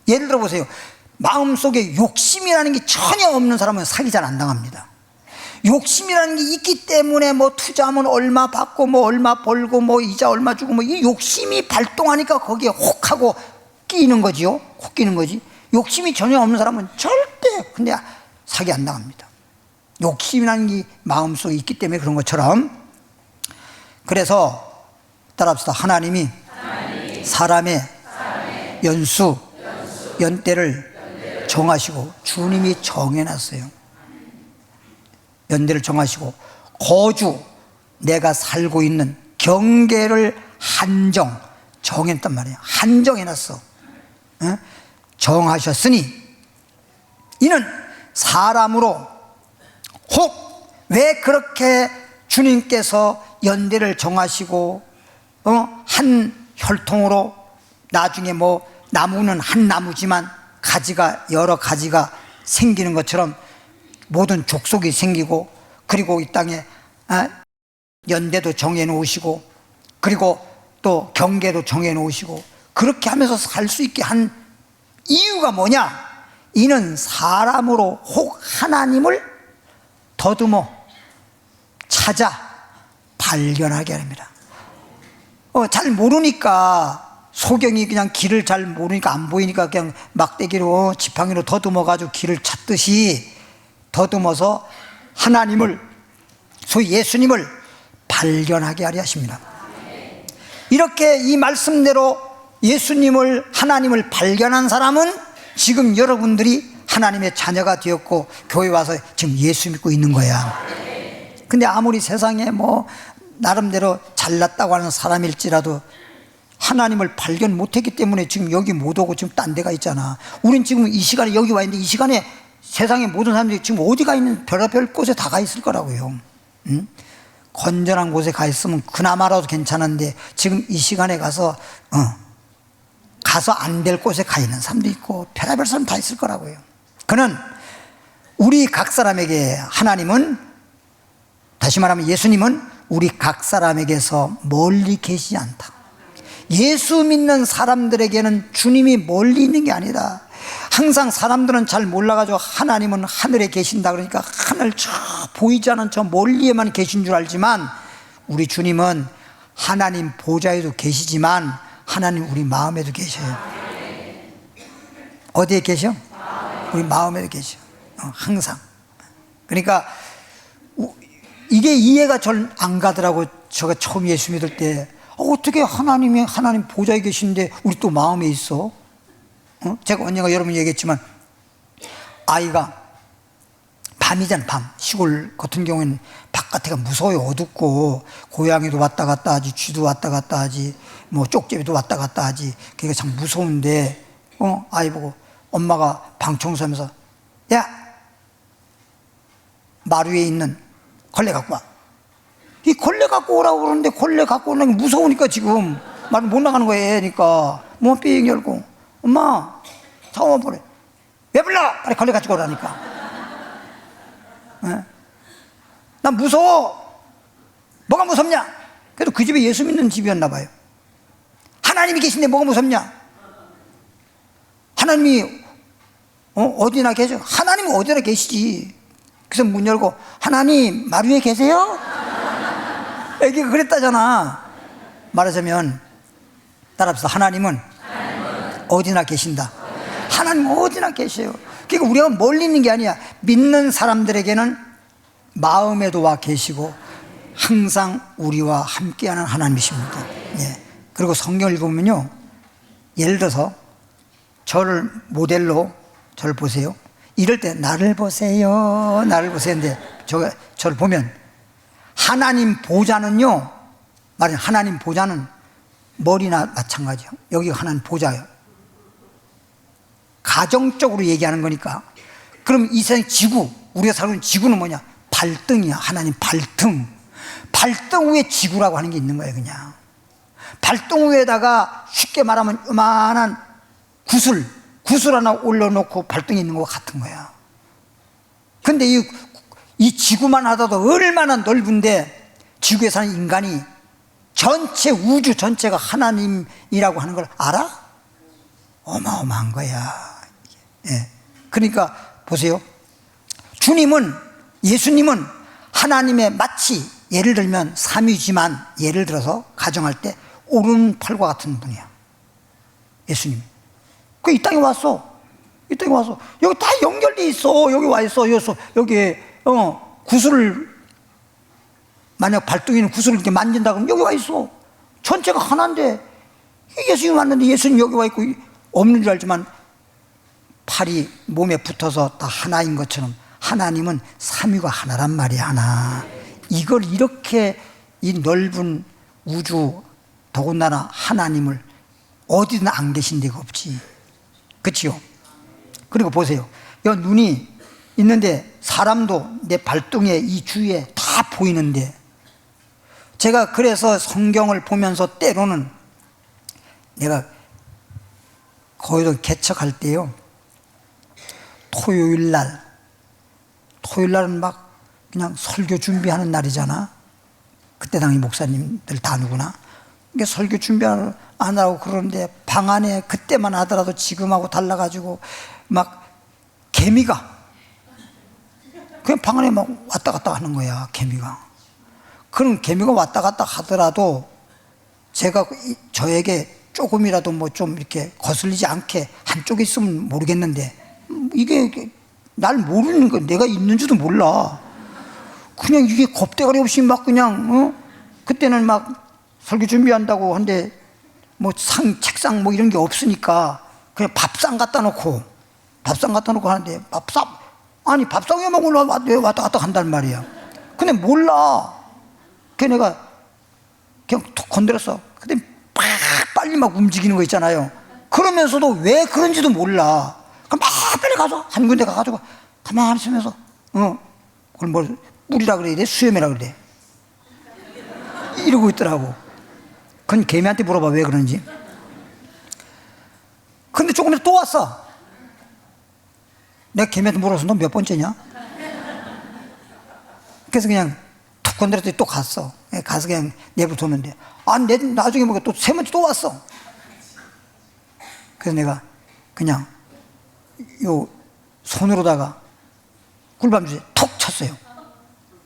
예를 들어 보세요. 마음속에 욕심이라는 게 전혀 없는 사람은 사기 잘 안 당합니다. 욕심이라는 게 있기 때문에 뭐 투자하면 얼마 받고 뭐 얼마 벌고 뭐 이자 얼마 주고 뭐 이 욕심이 발동하니까 거기에 혹하고 끼는 거지요. 혹 끼는 거지. 욕심이 전혀 없는 사람은 절대 근데 사기 안 당합니다. 욕심이라는 게 마음속에 있기 때문에 그런 것처럼. 그래서 따라합시다. 하나님이 사람의 연수 연대를 정하시고 주님이 정해놨어요. 연대를 정하시고 거주 내가 살고 있는 경계를 정했단 말이에요. 한정해놨어. 정하셨으니 이는 사람으로 혹 왜 그렇게 주님께서 연대를 정하시고 한 혈통으로 나중에 뭐 나무는 한 나무지만 가지가 여러 가지가 생기는 것처럼 모든 족속이 생기고 그리고 이 땅에 연대도 정해 놓으시고 그리고 또 경계도 정해 놓으시고 그렇게 하면서 살 수 있게 한 이유가 뭐냐? 이는 사람으로 혹 하나님을 더듬어 찾아 발견하게 합니다. 잘 모르니까 소경이 그냥 길을 잘 모르니까 안 보이니까 그냥 막대기로 지팡이로 더듬어가지고 길을 찾듯이 더듬어서 하나님을 소위 예수님을 발견하게 하려 하십니다. 이렇게 이 말씀대로 예수님을 하나님을 발견한 사람은 지금 여러분들이 하나님의 자녀가 되었고 교회 와서 지금 예수 믿고 있는 거야. 근데 아무리 세상에 뭐 나름대로 잘났다고 하는 사람일지라도 하나님을 발견 못했기 때문에 지금 여기 못 오고 지금 딴 데가 있잖아. 우린 지금 이 시간에 여기 와 있는데 이 시간에 세상의 모든 사람들이 지금 어디가 있는 별의별 곳에 다 가 있을 거라고요. 응? 건전한 곳에 가 있으면 그나마라도 괜찮은데 지금 이 시간에 가서 안 될 곳에 가 있는 사람도 있고 별의별 사람 다 있을 거라고요. 그는 우리 각 사람에게 하나님은, 다시 말하면 예수님은 우리 각 사람에게서 멀리 계시지 않다. 예수 믿는 사람들에게는 주님이 멀리 있는 게 아니다. 항상 사람들은 잘 몰라가지고 하나님은 하늘에 계신다 그러니까 하늘 저 보이지 않은 저 멀리에만 계신 줄 알지만 우리 주님은 하나님 보좌에도 계시지만 하나님 우리 마음에도 계셔요. 어디에 계셔? 우리 마음에도 계셔. 항상. 그러니까 이게 이해가 잘 안 가더라고. 제가 처음 예수 믿을 때 어떻게 하나님 보좌에 계신데 우리 또 마음에 있어? 제가 언젠가 여러분 얘기했지만 아이가 밤이잖아. 밤 시골 같은 경우에는 바깥에가 무서워요. 어둡고 고양이도 왔다 갔다 하지, 쥐도 왔다 갔다 하지, 뭐 쪽제비도 왔다 갔다 하지. 그게 참 무서운데 아이 보고 엄마가 방 청소하면서 야 마루 위에 있는 걸레 갖고 와. 이 걸레 갖고 오라고 그러는데 걸레 갖고 오려면 무서우니까 지금 말 못 나가는 거예요. 그러니까 문 삥 열고 엄마 사오면 보래. 왜 불러? 빨리 걸레 가지고 오라니까. 난 무서워. 뭐가 무섭냐? 그래도 그 집에 예수 믿는 집이었나 봐요. 하나님이 계신데 뭐가 무섭냐? 하나님이 어디나 계셔? 하나님은 어디나 계시지. 그래서 문 열고 하나님 마루 위에 계세요? 애기가 그랬다잖아. 말하자면 따라합시다. 하나님은 어디나 계신다. 하나님 어디나 계셔요. 그러니까 우리가 멀리 있는 게 아니야. 믿는 사람들에게는 마음에도 와 계시고 항상 우리와 함께하는 하나님이십니다. 예. 그리고 성경을 읽으면요, 예를 들어서 저를 모델로 저를 보세요. 이럴 때 나를 보세요, 나를 보세요. 근데 저를 보면 하나님 보좌는요, 말하자면 하나님 보좌는 머리나 마찬가지예요. 여기가 하나님 보좌예요. 가정적으로 얘기하는 거니까. 그럼 이 세상 지구, 우리가 살고 있는 지구는 뭐냐? 발등이야. 하나님 발등. 발등 위에 지구라고 하는 게 있는 거예요. 그냥 발등 위에다가 쉽게 말하면 요만한 구슬 하나 올려놓고 발등에 있는 것과 같은 거야. 근데 이 지구만 하더라도 얼마나 넓은데, 지구에 사는 인간이 전체 우주 전체가 하나님이라고 하는 걸 알아? 어마어마한 거야. 예. 그러니까 보세요. 예수님은 하나님의 마치 예를 들면 삼위지만 예를 들어서 가정할 때 오른팔과 같은 분이야. 예수님. 이 땅에 왔어. 이 땅에 와서 여기 다 연결돼 있어. 여기 와 있어. 여기에 구슬을, 만약 발등에 있는 구슬을 이렇게 만진다 그러면 여기 와 있어. 전체가 하나인데, 예수님 왔는데 예수님 여기 와 있고, 없는 줄 알지만 팔이 몸에 붙어서 다 하나인 것처럼 하나님은 삼위가 하나란 말이야. 하나. 이걸 이렇게 이 넓은 우주, 더군다나 하나님을 어디든 안 계신 데가 없지. 그치요? 그리고 보세요. 여 눈이 있는데 사람도 내 발등에 이 주위에 다 보이는데, 제가 그래서 성경을 보면서 때로는 내가 거기도 개척할 때요, 토요일날은 막 그냥 설교 준비하는 날이잖아. 그때 당시 목사님들 다 누구나. 이게 설교 준비하느라고 안 하고 그러는데 방 안에 그때만 하더라도 지금하고 달라가지고 막 개미가 그냥 방 안에 막 왔다 갔다 하는 거야. 개미가. 그런 개미가 왔다 갔다 하더라도 제가 저에게 조금이라도 뭐 좀 이렇게 거슬리지 않게 한쪽에 있으면 모르겠는데, 이게 날 모르는 거, 내가 있는 줄도 몰라. 그냥 이게 겁대가리 없이 막 그냥 그때는 막 설교 준비한다고 한데 뭐 책상 뭐 이런 게 없으니까 그냥 밥상 갖다 놓고 하는데, 밥상에 막 왔다 갔다 한단 말이야. 근데 몰라. 그래서 내가 그냥 툭 건드렸어. 근데 빨리 막 움직이는 거 있잖아요. 그러면서도 왜 그런지도 몰라. 그럼 막 빨리 가서 한 군데 가가지고 가만히 있으면서 그걸 뭘 뿔이라 그래야 돼? 수염이라 그래? 이러고 있더라고. 그건 개미한테 물어봐 왜 그런지. 근데 조금 있다 또 왔어. 내가 개미한테 물어서 너 몇 번째냐? 그래서 그냥 툭 건드렸더니 또 갔어. 가서 그냥 내버려뒀는데, 나중에 보니까 또 세 번째 또 왔어. 그래서 내가 그냥 요 손으로다가 꿀밤주에 톡 쳤어요.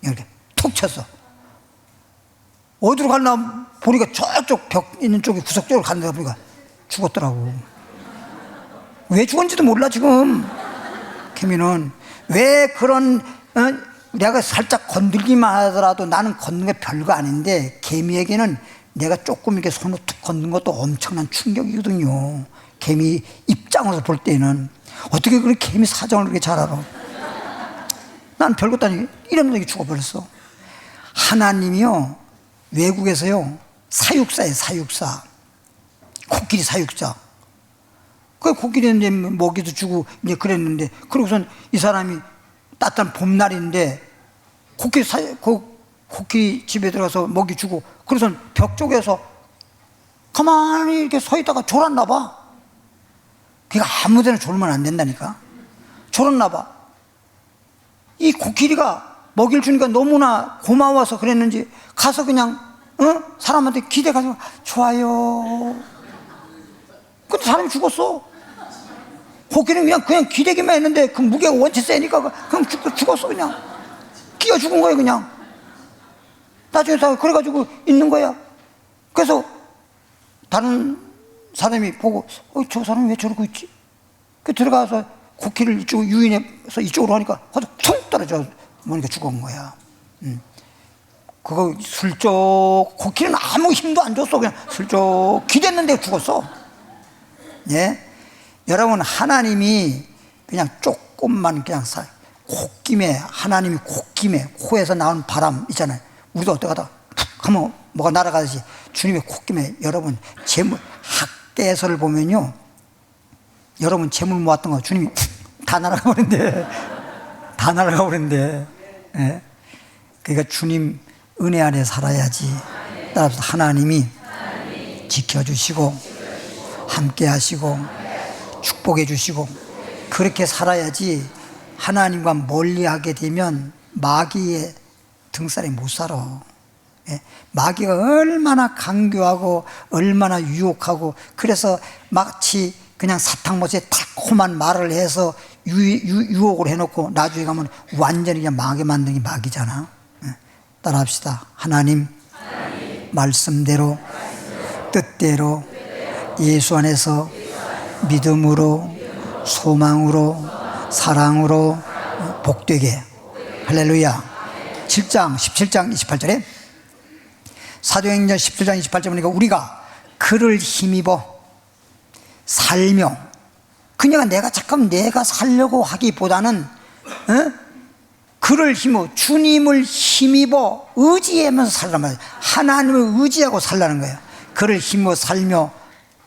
이렇게 톡 쳤어. 어디로 갔나 보니까 저쪽 벽 있는 쪽에 구석 쪽으로 갔는데 보니까 죽었더라고. 왜 죽었는지도 몰라 지금. 개미는 왜 그런 내가 살짝 건들기만 하더라도 나는 걷는 게 별거 아닌데, 개미에게는 내가 조금 이렇게 손을 툭 걷는 것도 엄청난 충격이거든요. 개미 입장으로서 볼 때는. 어떻게 그렇게 개미 사정을 그렇게 잘 알아? 난 별것도 아니고 이러면서 죽어버렸어. 하나님이요, 외국에서요, 사육사예요. 사육사. 코끼리 사육사. 그 코끼리 이제 먹이도 주고 이제 그랬는데, 그러고선 이 사람이 따뜻한 봄날인데 코끼리 집에 들어가서 먹이 주고, 그래서 벽 쪽에서 가만히 이렇게 서 있다가 졸았나 봐. 그러니까 아무 데나 졸면 안 된다니까. 졸았나 봐. 이 코끼리가 먹이를 주니까 너무나 고마워서 그랬는지 가서 그냥 사람한테 기대가서 좋아요. 근데 사람이 죽었어. 코끼리는 그냥 기대기만 했는데 그 무게가 원체 세니까 그냥 죽었어. 그냥 끼어 죽은 거예요. 그냥 나중에 다 그래가지고 있는 거야. 그래서 다른 사람이 보고 저 사람이 왜 저러고 있지? 그 들어가서 코끼리를 이쪽 유인해서 이쪽으로 하니까 툭 떨어져 보니까 죽은 거야. 그거 슬쩍 코끼리는 아무 힘도 안 줬어. 그냥 슬쩍 기댔는데 죽었어. 예? 여러분, 하나님이 그냥 조금만 그냥 콧김에, 하나님이 콧김에, 코에서 나온 바람 있잖아요. 우리도 어떻게 하다가 툭 하면 뭐가 날아가듯이 주님의 콧김에, 여러분 재물, 학대에서를 보면요, 여러분 재물 모았던 거 주님이 다 날아가 버린대. 다 날아가 버린대. 예? 그러니까 주님 은혜 안에 살아야지. 따라서 하나님이 지켜주시고 함께 하시고 축복해 주시고 그렇게 살아야지. 하나님과 멀리하게 되면 마귀의 등살에 못 살아. 예? 마귀가 얼마나 강교하고 얼마나 유혹하고, 그래서 마치 그냥 사탕못에 달콤한 말을 해서 유혹을 해놓고 나중에 가면 완전히 그냥 망하게 만드는 게 마귀잖아. 예? 따라합시다. 하나님 말씀대로 뜻대로 예수 안에서 믿음으로 소망으로 사랑으로 복되게. 할렐루야. 17장 28절에 사도행전 17장 28절 보니까 우리가 그를 힘입어 살며, 그냥 내가 잠깐 내가 살려고 하기보다는 그를 힘입어, 주님을 힘입어 의지하면서 살란 말이에요. 하나님을 의지하고 살라는 거예요. 그를 힘입어 살며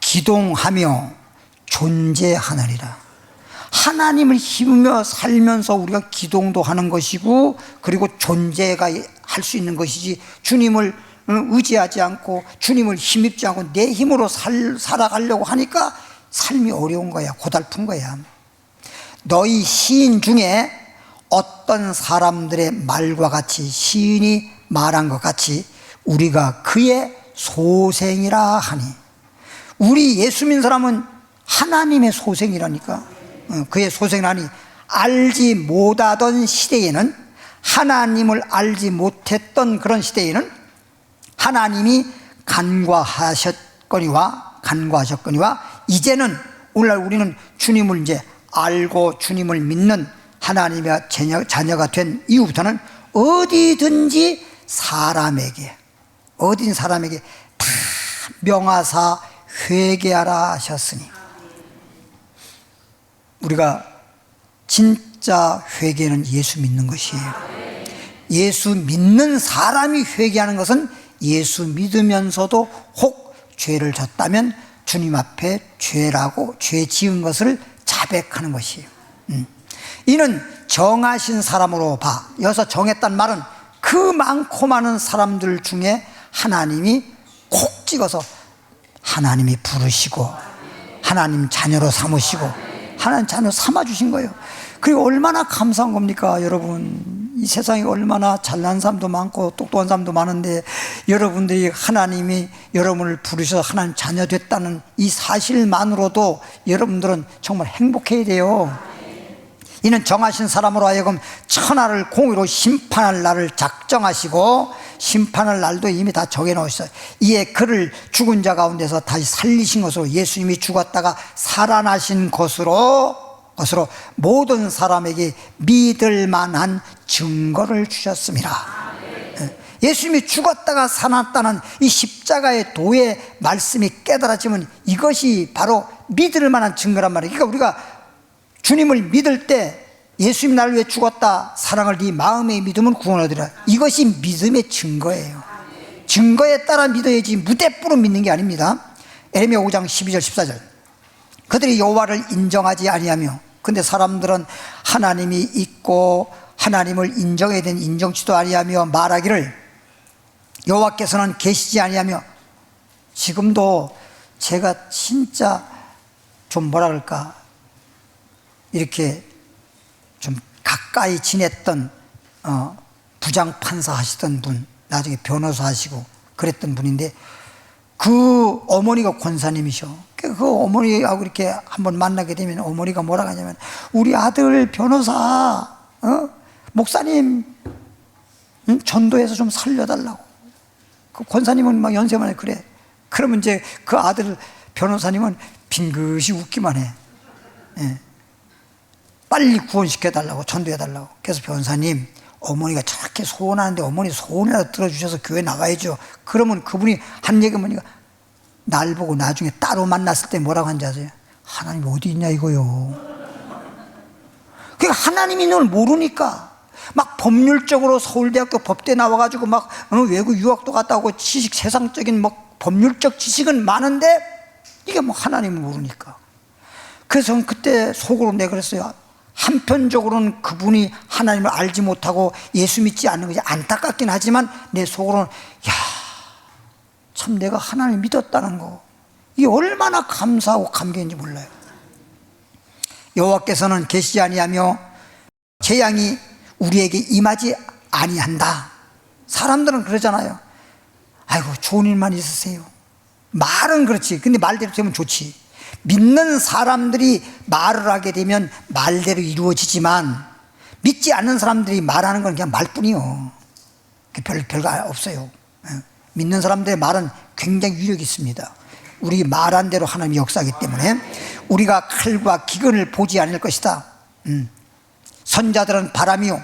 기동하며 존재하느니라. 하나님을 힘으며 살면서 우리가 기동도 하는 것이고, 그리고 존재가 할 수 있는 것이지, 주님을 의지하지 않고 주님을 힘입지 않고 내 힘으로 살아가려고 하니까 삶이 어려운 거야. 고달픈 거야. 너희 시인 중에 어떤 사람들의 말과 같이, 시인이 말한 것 같이 우리가 그의 소생이라 하니. 우리 예수 믿는 사람은 하나님의 소생이라니까. 그의 소생이라니. 알지 못하던 시대에는, 하나님을 알지 못했던 그런 시대에는 하나님이 간과하셨거니와 이제는 오늘날 우리는 주님을 이제 알고 주님을 믿는 하나님의 자녀가 된 이후부터는 어디든지 사람에게 다 명하사 회개하라 하셨으니, 우리가 진짜 회개는 예수 믿는 것이에요. 예수 믿는 사람이 회개하는 것은 예수 믿으면서도 혹 죄를 졌다면 주님 앞에 죄라고, 죄 지은 것을 자백하는 것이에요. 이는 정하신 사람으로 봐. 여기서 정했단 말은 그 많고 많은 사람들 중에 하나님이 콕 찍어서 하나님이 부르시고 하나님 자녀로 삼으시고 하나님 자녀 삼아주신 거예요. 그리고 얼마나 감사한 겁니까, 여러분. 이 세상에 얼마나 잘난 사람도 많고 똑똑한 사람도 많은데, 여러분들이 하나님이 여러분을 부르셔서 하나님 자녀 됐다는 이 사실만으로도 여러분들은 정말 행복해야 돼요. 이는 정하신 사람으로 하여금 천하를 공의로 심판할 날을 작정하시고, 심판할 날도 이미 다 정해놓으셨어요. 이에 그를 죽은 자 가운데서 다시 살리신 것으로, 예수님이 죽었다가 살아나신 것으로 모든 사람에게 믿을 만한 증거를 주셨습니다. 예수님이 죽었다가 살아났다는 이 십자가의 도의 말씀이 깨달아지면 이것이 바로 믿을 만한 증거란 말이에요. 그러니까 우리가 주님을 믿을 때, 예수님이 나를 위해 죽었다, 사랑을 네 마음에 믿으면 구원을 얻으리라. 이것이 믿음의 증거예요. 증거에 따라 믿어야지 무대뽀로 믿는 게 아닙니다. 에레미야 5장 12절 14절. 그들이 여호와를 인정하지 아니하며, 근데 사람들은 하나님이 있고 하나님을 인정해야 되는 인정치도 아니하며 말하기를 여호와께서는 계시지 아니하며. 지금도 제가 진짜 좀 뭐라 그럴까, 이렇게 좀 가까이 지냈던 부장판사 하시던 분, 나중에 변호사 하시고 그랬던 분인데, 그 어머니가 권사님이셔. 그 어머니하고 이렇게 한번 만나게 되면 어머니가 뭐라 하냐면, 우리 아들 변호사 목사님 전도해서 좀 살려달라고. 그 권사님은 막 연세만 해. 그래. 그러면 이제 그 아들 변호사님은 빙긋이 웃기만 해. 예. 빨리 구원시켜달라고, 전도해달라고. 그래서 변호사님, 어머니가 저렇게 소원하는데 어머니 소원이라도 들어주셔서 교회 나가야죠. 그러면 그분이 한 얘기 뭐니까 날 보고 나중에 따로 만났을 때 뭐라고 한지 아세요? 하나님 어디 있냐 이거요. 그러니까 하나님이 널 모르니까 막 법률적으로 서울대학교 법대 나와가지고 막 외국 유학도 갔다 오고 지식 세상적인 뭐 법률적 지식은 많은데 이게 뭐 하나님을 모르니까. 그래서 저는 그때 속으로 내가 그랬어요. 한편적으로는 그분이 하나님을 알지 못하고 예수 믿지 않는 것이 안타깝긴 하지만 내 속으로는 참 내가 하나님을 믿었다는 거 이게 얼마나 감사하고 감격인지 몰라요. 여호와께서는 계시지 아니하며 재앙이 우리에게 임하지 아니한다. 사람들은 그러잖아요. 아이고 좋은 일만 있으세요. 말은 그렇지. 근데 말대로 되면 좋지. 믿는 사람들이 말을 하게 되면 말대로 이루어지지만 믿지 않는 사람들이 말하는 건 그냥 말뿐이요. 별거 없어요. 믿는 사람들의 말은 굉장히 위력이 있습니다. 우리 말한 대로 하나님이 역사하기 때문에 우리가 칼과 기근을 보지 않을 것이다. 선자들은 바람이요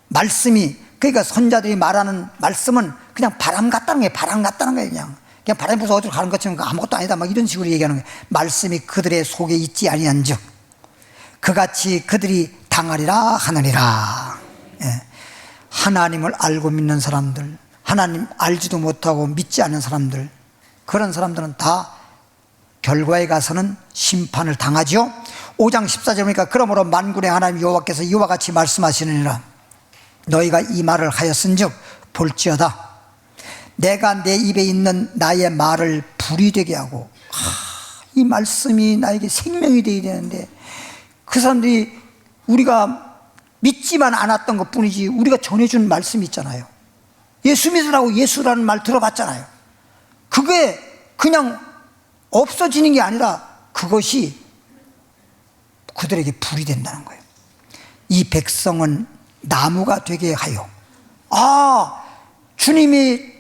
말씀이, 그러니까 선자들이 말하는 말씀은 그냥 바람 같다는 거예요. 바람 같다는 거예요. 그냥 바람이 불어서 어디로 가는 것처럼 아무것도 아니다 막 이런 식으로 얘기하는 거예요. 말씀이 그들의 속에 있지 아니한즉 그같이 그들이 당하리라 하느니라. 하나님을 알고 믿는 사람들, 하나님 알지도 못하고 믿지 않는 사람들, 그런 사람들은 다 결과에 가서는 심판을 당하죠. 5장 14절 보니까 그러므로 만군의 하나님 여호와께서 이와 같이 말씀하시느니라. 너희가 이 말을 하였은즉 볼지어다 내가 내 입에 있는 나의 말을 불이 되게 하고, 이 말씀이 나에게 생명이 되어야 되는데 그 사람들이 우리가 믿지만 않았던 것 뿐이지 우리가 전해준 말씀이 있잖아요. 예수 믿으라고 예수라는 말 들어봤잖아요. 그게 그냥 없어지는 게 아니라 그것이 그들에게 불이 된다는 거예요. 이 백성은 나무가 되게 하여, 주님이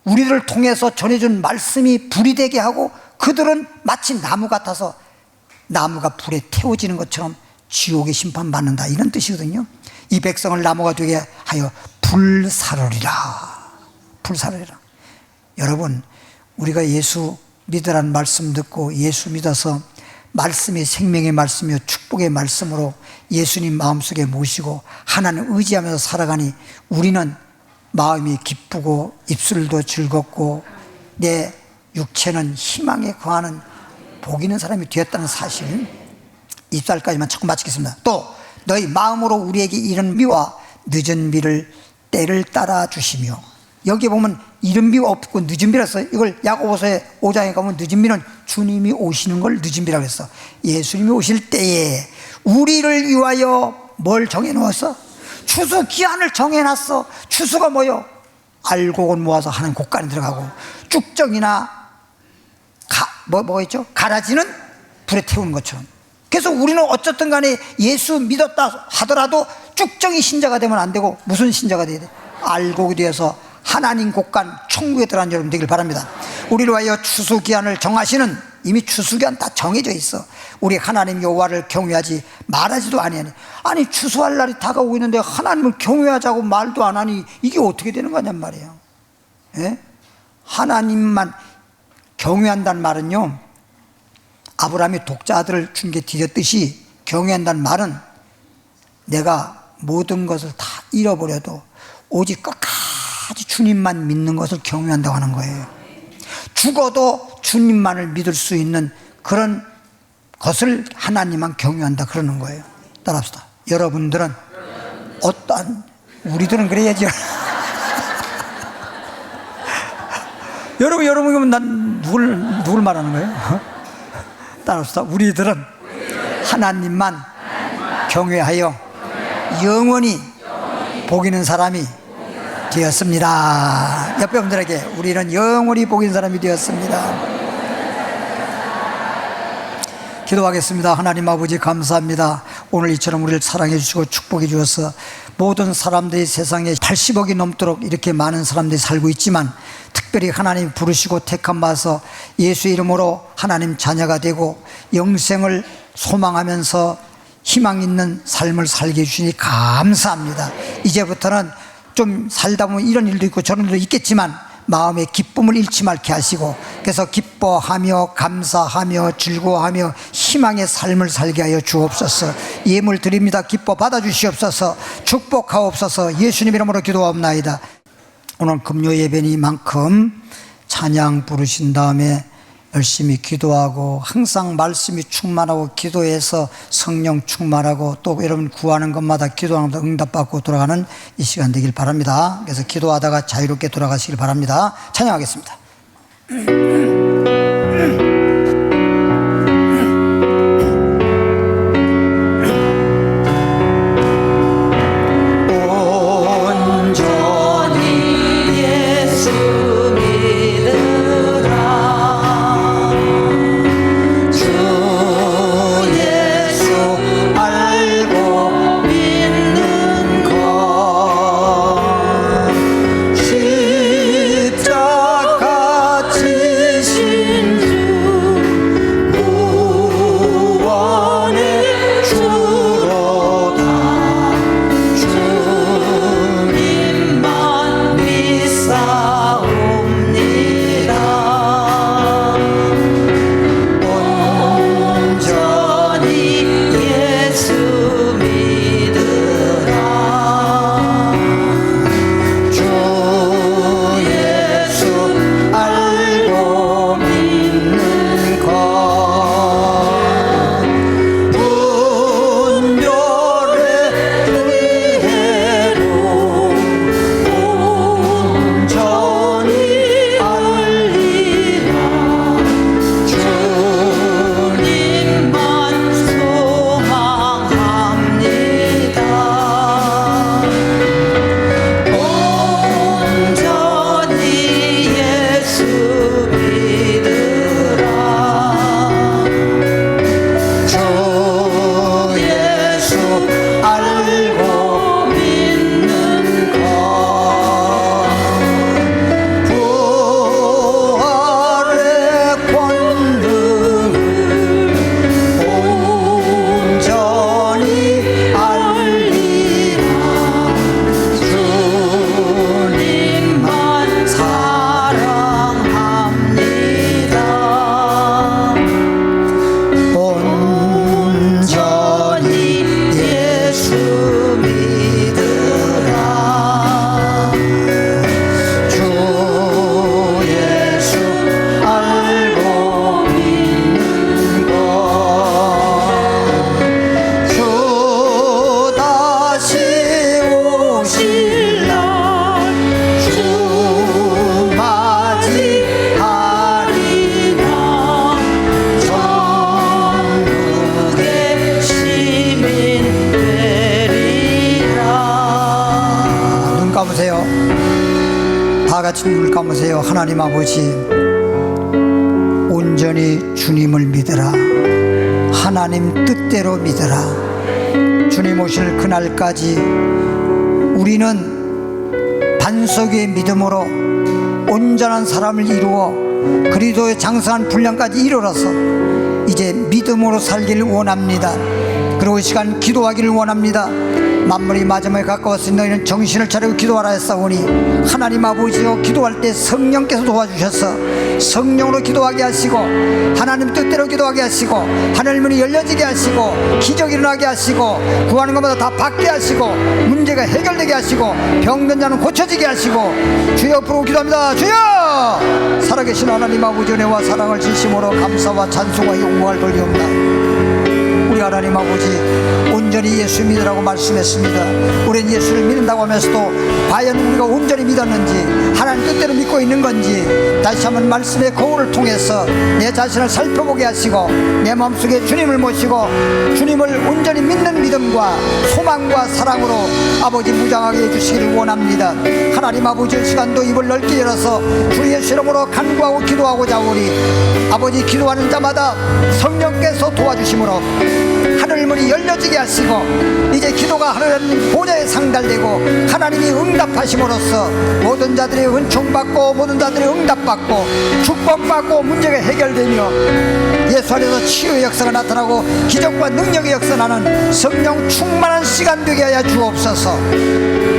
우리를 통해서 전해준 말씀이 불이 되게 하고 그들은 마치 나무 같아서 나무가 불에 태워지는 것처럼 지옥의 심판받는다, 이런 뜻이거든요. 이 백성을 나무가 되게 하여 불사르리라. 불사르리라. 여러분, 우리가 예수 믿으라는 말씀 듣고 예수 믿어서 말씀이 생명의 말씀이요 축복의 말씀으로 예수님 마음속에 모시고 하나님 의지하면서 살아가니 우리는 마음이 기쁘고 입술도 즐겁고 내 육체는 희망에 거하는 복 있는 사람이 되었다는 사실, 입살까지만 조금 마치겠습니다. 또 너희 마음으로 우리에게 이른 비와 늦은 비를 때를 따라 주시며, 여기 보면 이른 비가 없고 늦은 비라서 이걸 야고보서의 5장에 가면 늦은 비는 주님이 오시는 걸 늦은 비라고 했어. 예수님이 오실 때에 우리를 위하여 뭘 정해놓았어? 추수 기한을 정해놨어. 추수가 뭐요? 알곡을 모아서 하는 곡간에 들어가고, 쭉정이나 뭐가 있죠? 가라지는 불에 태우는 것처럼. 그래서 우리는 어쨌든 간에 예수 믿었다 하더라도 쭉정이 신자가 되면 안 되고 무슨 신자가 돼야 돼? 알곡이 되어서 하나님 곡간 천국에 들어간 여러분 되길 바랍니다. 우리를 위하여 추수기한을 정하시는, 이미 추수기한 다 정해져 있어. 우리 하나님 여호와를 경외하지 말하지도 아니하니. 아니 추수할 날이 다가오고 있는데 하나님을 경외하자고 말도 안 하니 이게 어떻게 되는 거냔 말이에요. 예? 하나님만 경외한다는 말은요, 아브라함이 독자 아들을 준 게 드렸듯이 경외한다는 말은 내가 모든 것을 다 잃어버려도 오직 끝까지 주님만 믿는 것을 경외한다고 하는 거예요. 죽어도 주님만을 믿을 수 있는 그런 것을 하나님만 경외한다 그러는 거예요. 따라합시다. 여러분들은 어떠한, 우리들은 그래야죠. 여러분, 난 누굴 말하는 거예요? 따라합시다. 우리들은 하나님만 경외하여 영원히 복 있는 사람이 되었습니다. 옆에 분들에게 우리는 영원히 복 있는 사람이 되었습니다. 기도하겠습니다. 하나님 아버지 감사합니다. 오늘 이처럼 우리를 사랑해 주시고 축복해 주셔서 모든 사람들이 세상에 80억이 넘도록 이렇게 많은 사람들이 살고 있지만 특별히 하나님 부르시고 택함 받아서 예수 이름으로 하나님 자녀가 되고 영생을 소망하면서 희망 있는 삶을 살게 해주시니 감사합니다. 이제부터는 좀 살다 보면 이런 일도 있고 저런 일도 있겠지만 마음의 기쁨을 잃지 말게 하시고, 그래서 기뻐하며 감사하며 즐거워하며 희망의 삶을 살게 하여 주옵소서. 예물 드립니다. 기뻐 받아주시옵소서. 축복하옵소서. 예수님 이름으로 기도하옵나이다. 오늘 금요 예배니만큼 찬양 부르신 다음에 열심히 기도하고 항상 말씀이 충만하고 기도해서 성령 충만하고 또 여러분 구하는 것마다 기도하는 것마다 응답받고 돌아가는 이 시간 되길 바랍니다. 그래서 기도하다가 자유롭게 돌아가시길 바랍니다. 찬양하겠습니다. 다 같이 눈을 감으세요. 하나님 아버지, 온전히 주님을 믿으라. 하나님 뜻대로 믿으라. 주님 오실 그날까지 우리는 반석의 믿음으로 온전한 사람을 이루어 그리스도의 장성한 분량까지 이르러서 이제 믿음으로 살기를 원합니다. 그리고 이 시간 기도하기를 원합니다. 만물이 마지막에 가까웠으니 너희는 정신을 차리고 기도하라 했사오니, 하나님 아버지여, 기도할 때 성령께서 도와주셔서 성령으로 기도하게 하시고 하나님 뜻대로 기도하게 하시고 하늘 문이 열려지게 하시고 기적이 일어나게 하시고 구하는 것마다 다 받게 하시고 문제가 해결되게 하시고 병든 자는 고쳐지게 하시고 주여 부르고 기도합니다. 주여! 살아계신 하나님 아버지, 은혜와 사랑을 진심으로 감사와 찬송과 영광을 돌리옵나이다. 우리 하나님 아버지, 온전히 예수 믿으라고 말씀했습니다. 우리는 예수를 믿는다고 하면서도 과연 우리가 온전히 믿었는지, 하나님 뜻대로 믿고 있는 건지 다시 한번 말씀의 거울을 통해서 내 자신을 살펴보게 하시고 내 마음속에 주님을 모시고 주님을 온전히 믿는 믿음과 소망과 사랑으로 아버지 무장하게 해주시기를 원합니다. 하나님 아버지, 시간도 입을 넓게 열어서 주 예수 이름으로 간구하고 기도하고자 하오니, 아버지 기도하는 자마다 성령께서 도와주심으로 하늘 문이 열려지게 하시고 이제 기도가 하나님 보좌에 상달되고 하나님이 응답하심으로써 모든 자들이 은총받고 모든 자들이 응답받고 축복받고 문제가 해결되며 예수 안에서 치유의 역사가 나타나고 기적과 능력의 역사 나는 성령 충만한 시간 되게 하여 주옵소서.